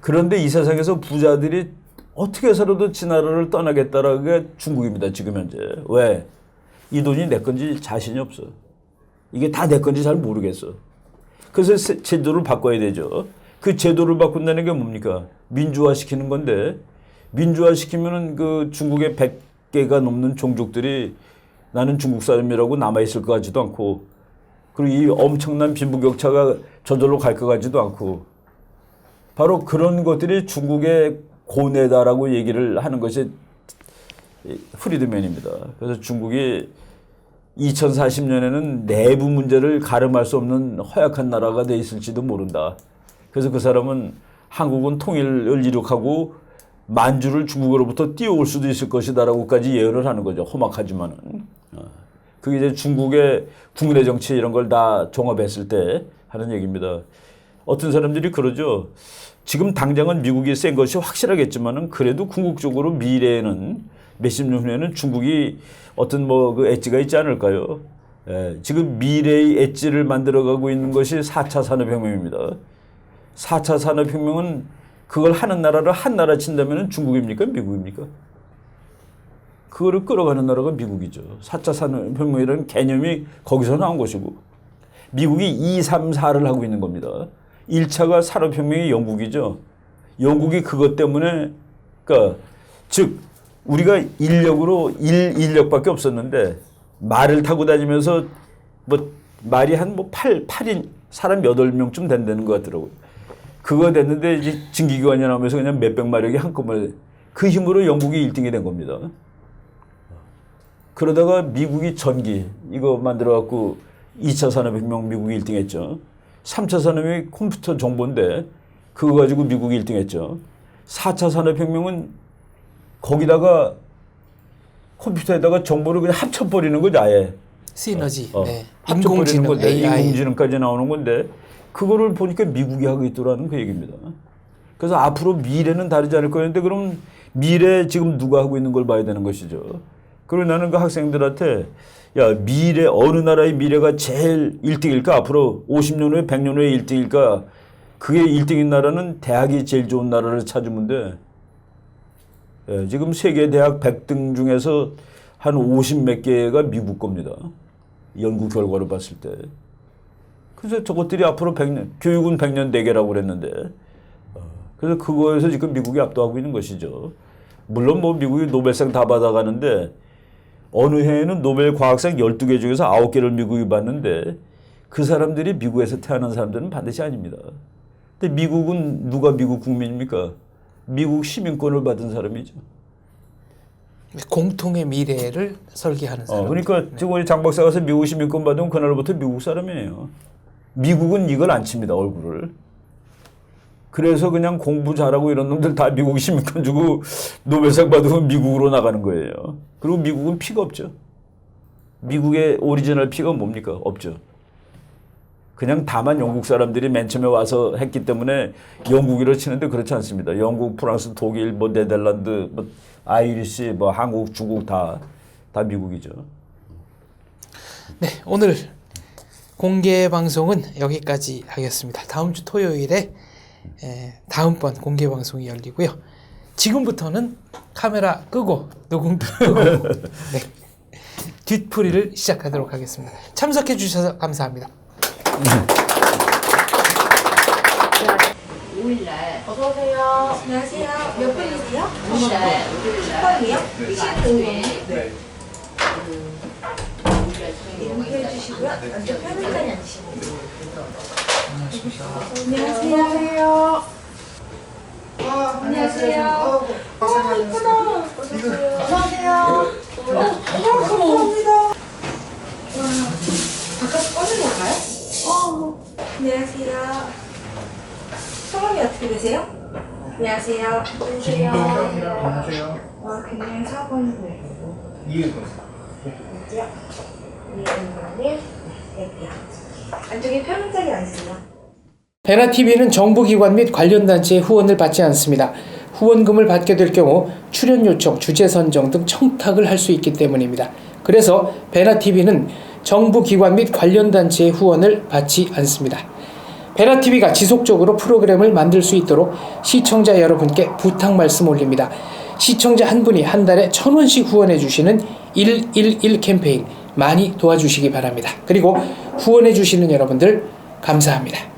그런데 이 세상에서 부자들이 어떻게 해서라도 지 나라를 떠나겠다라는 게 중국입니다. 지금 현재. 왜? 이 돈이 내 건지 자신이 없어. 이게 다 내 건지 잘 모르겠어. 그래서 제도를 바꿔야 되죠. 그 제도를 바꾼다는 게 뭡니까? 민주화시키는 건데, 민주화시키면은 그 중국의 100개가 넘는 종족들이 나는 중국 사람이라고 남아있을 것 같지도 않고, 그리고 이 엄청난 빈부격차가 저절로 갈 것 같지도 않고, 바로 그런 것들이 중국의 고뇌다라고 얘기를 하는 것이 프리드맨입니다. 그래서 중국이 2040년에는 내부 문제를 가름할 수 없는 허약한 나라가 돼 있을지도 모른다. 그래서 그 사람은 한국은 통일을 이룩하고 만주를 중국으로부터 띄워올 수도 있을 것이다라고까지 예언을 하는 거죠. 험악하지만은. 그게 이제 중국의 국내 정치 이런 걸 다 종합했을 때 하는 얘기입니다. 어떤 사람들이 그러죠. 지금 당장은 미국이 센 것이 확실하겠지만은 그래도 궁극적으로 미래에는 몇십 년 후에는 중국이 어떤 그 엣지가 있지 않을까요? 지금 미래의 엣지를 만들어가고 있는 것이 4차 산업혁명입니다. 4차 산업혁명은 그걸 하는 나라를 한 나라 친다면 중국입니까? 미국입니까? 그거를 끌어가는 나라가 미국이죠. 4차 산업혁명이라는 개념이 거기서 나온 것이고, 미국이 2, 3, 4를 하고 있는 겁니다. 1차가 산업혁명이 영국이죠. 영국이 그것 때문에, 그러니까 즉 우리가 인력밖에 없었는데 말을 타고 다니면서 말이 한 8인 사람 8명쯤 된다는 것 같더라고요. 그거 됐는데 이제 증기기관이 나오면서 그냥 몇백 마력이 한꺼번에 그 힘으로 영국이 1등이 된 겁니다. 그러다가 미국이 전기 이거 만들어갖고 2차 산업혁명 미국이 1등 했죠. 3차 산업이 컴퓨터 정보인데 그거 가지고 미국이 1등 했죠. 4차 산업혁명은 거기다가 컴퓨터에다가 정보를 그냥 합쳐버리는 거죠, 아예. 시너지, 네. 합쳐버리는 건데, AI. 인공지능까지 나오는 건데, 그거를 보니까 미국이 하고 있더라는 그 얘기입니다. 그래서 앞으로 미래는 다르지 않을 거였는데, 그럼 미래 지금 누가 하고 있는 걸 봐야 되는 것이죠. 그리고 나는 그 학생들한테, 야, 미래, 어느 나라의 미래가 제일 1등일까? 앞으로 50년 후에, 100년 후에 1등일까? 그게 1등인 나라는 대학이 제일 좋은 나라를 찾으면 돼. 지금 세계 대학 100등 중에서 한 50 몇 개가 미국 겁니다. 연구 결과를 봤을 때. 그래서 저것들이 앞으로 100년, 교육은 100년 대계라고 그랬는데, 그래서 그거에서 지금 미국이 압도하고 있는 것이죠. 물론 미국이 노벨상 다 받아가는데, 어느 해에는 노벨 과학상 12개 중에서 9개를 미국이 받는데, 그 사람들이 미국에서 태어난 사람들은 반드시 아닙니다. 근데 미국은 누가 미국 국민입니까? 미국 시민권을 받은 사람이죠. 공통의 미래를 설계하는 사람. 그러니까 지금 장 박사 가서 미국 시민권 받으면 그날부터 미국 사람이에요. 미국은 이걸 안 칩니다, 얼굴을. 그래서 그냥 공부 잘하고 이런 놈들 다 미국 시민권 주고 노벨상 받으면 미국으로 나가는 거예요. 그리고 미국은 피가 없죠. 미국의 오리지널 피가 뭡니까? 없죠. 그냥 다만 영국 사람들이 맨 처음에 와서 했기 때문에 영국이라 치는데 그렇지 않습니다. 영국, 프랑스, 독일, 네덜란드, 아이리시, 한국, 중국 다 미국이죠. 네, 오늘 공개 방송은 여기까지 하겠습니다. 다음 주 토요일에 다음번 공개 방송이 열리고요. 지금부터는 카메라 끄고 녹음 끄고 네, 뒷풀이를 시작하도록 하겠습니다. 참석해 주셔서 감사합니다. 5일날 어서 오세요. 안녕하세요. 몇 분이세요? 5일날 10번이요? 우리가 아침에 네. 5일날 이렇게 해주시고요. 먼저 편하게 앉으시고. 안녕하세요. 안녕하세요. 이쁘다. 안녕하세요. 감사합니다. 바깥 꺼는 건가요? 안녕하세요. 성함이 어떻게 되세요? 안녕하세요. 안녕하세요. 그냥 4번. 이해가. 안쪽에 편한자리 앉으세요. 베나TV는 정부기관 및 관련 단체의 후원을 받지 않습니다. 후원금을 받게 될 경우 출연 요청, 주제 선정 등 청탁을 할 수 있기 때문입니다. 그래서 베나TV는 정부기관 및 관련 단체의 후원을 받지 않습니다. 베나TV가 지속적으로 프로그램을 만들 수 있도록 시청자 여러분께 부탁 말씀 올립니다. 시청자 한 분이 한 달에 1,000원씩 후원해 주시는 111 캠페인 많이 도와주시기 바랍니다. 그리고 후원해 주시는 여러분들 감사합니다.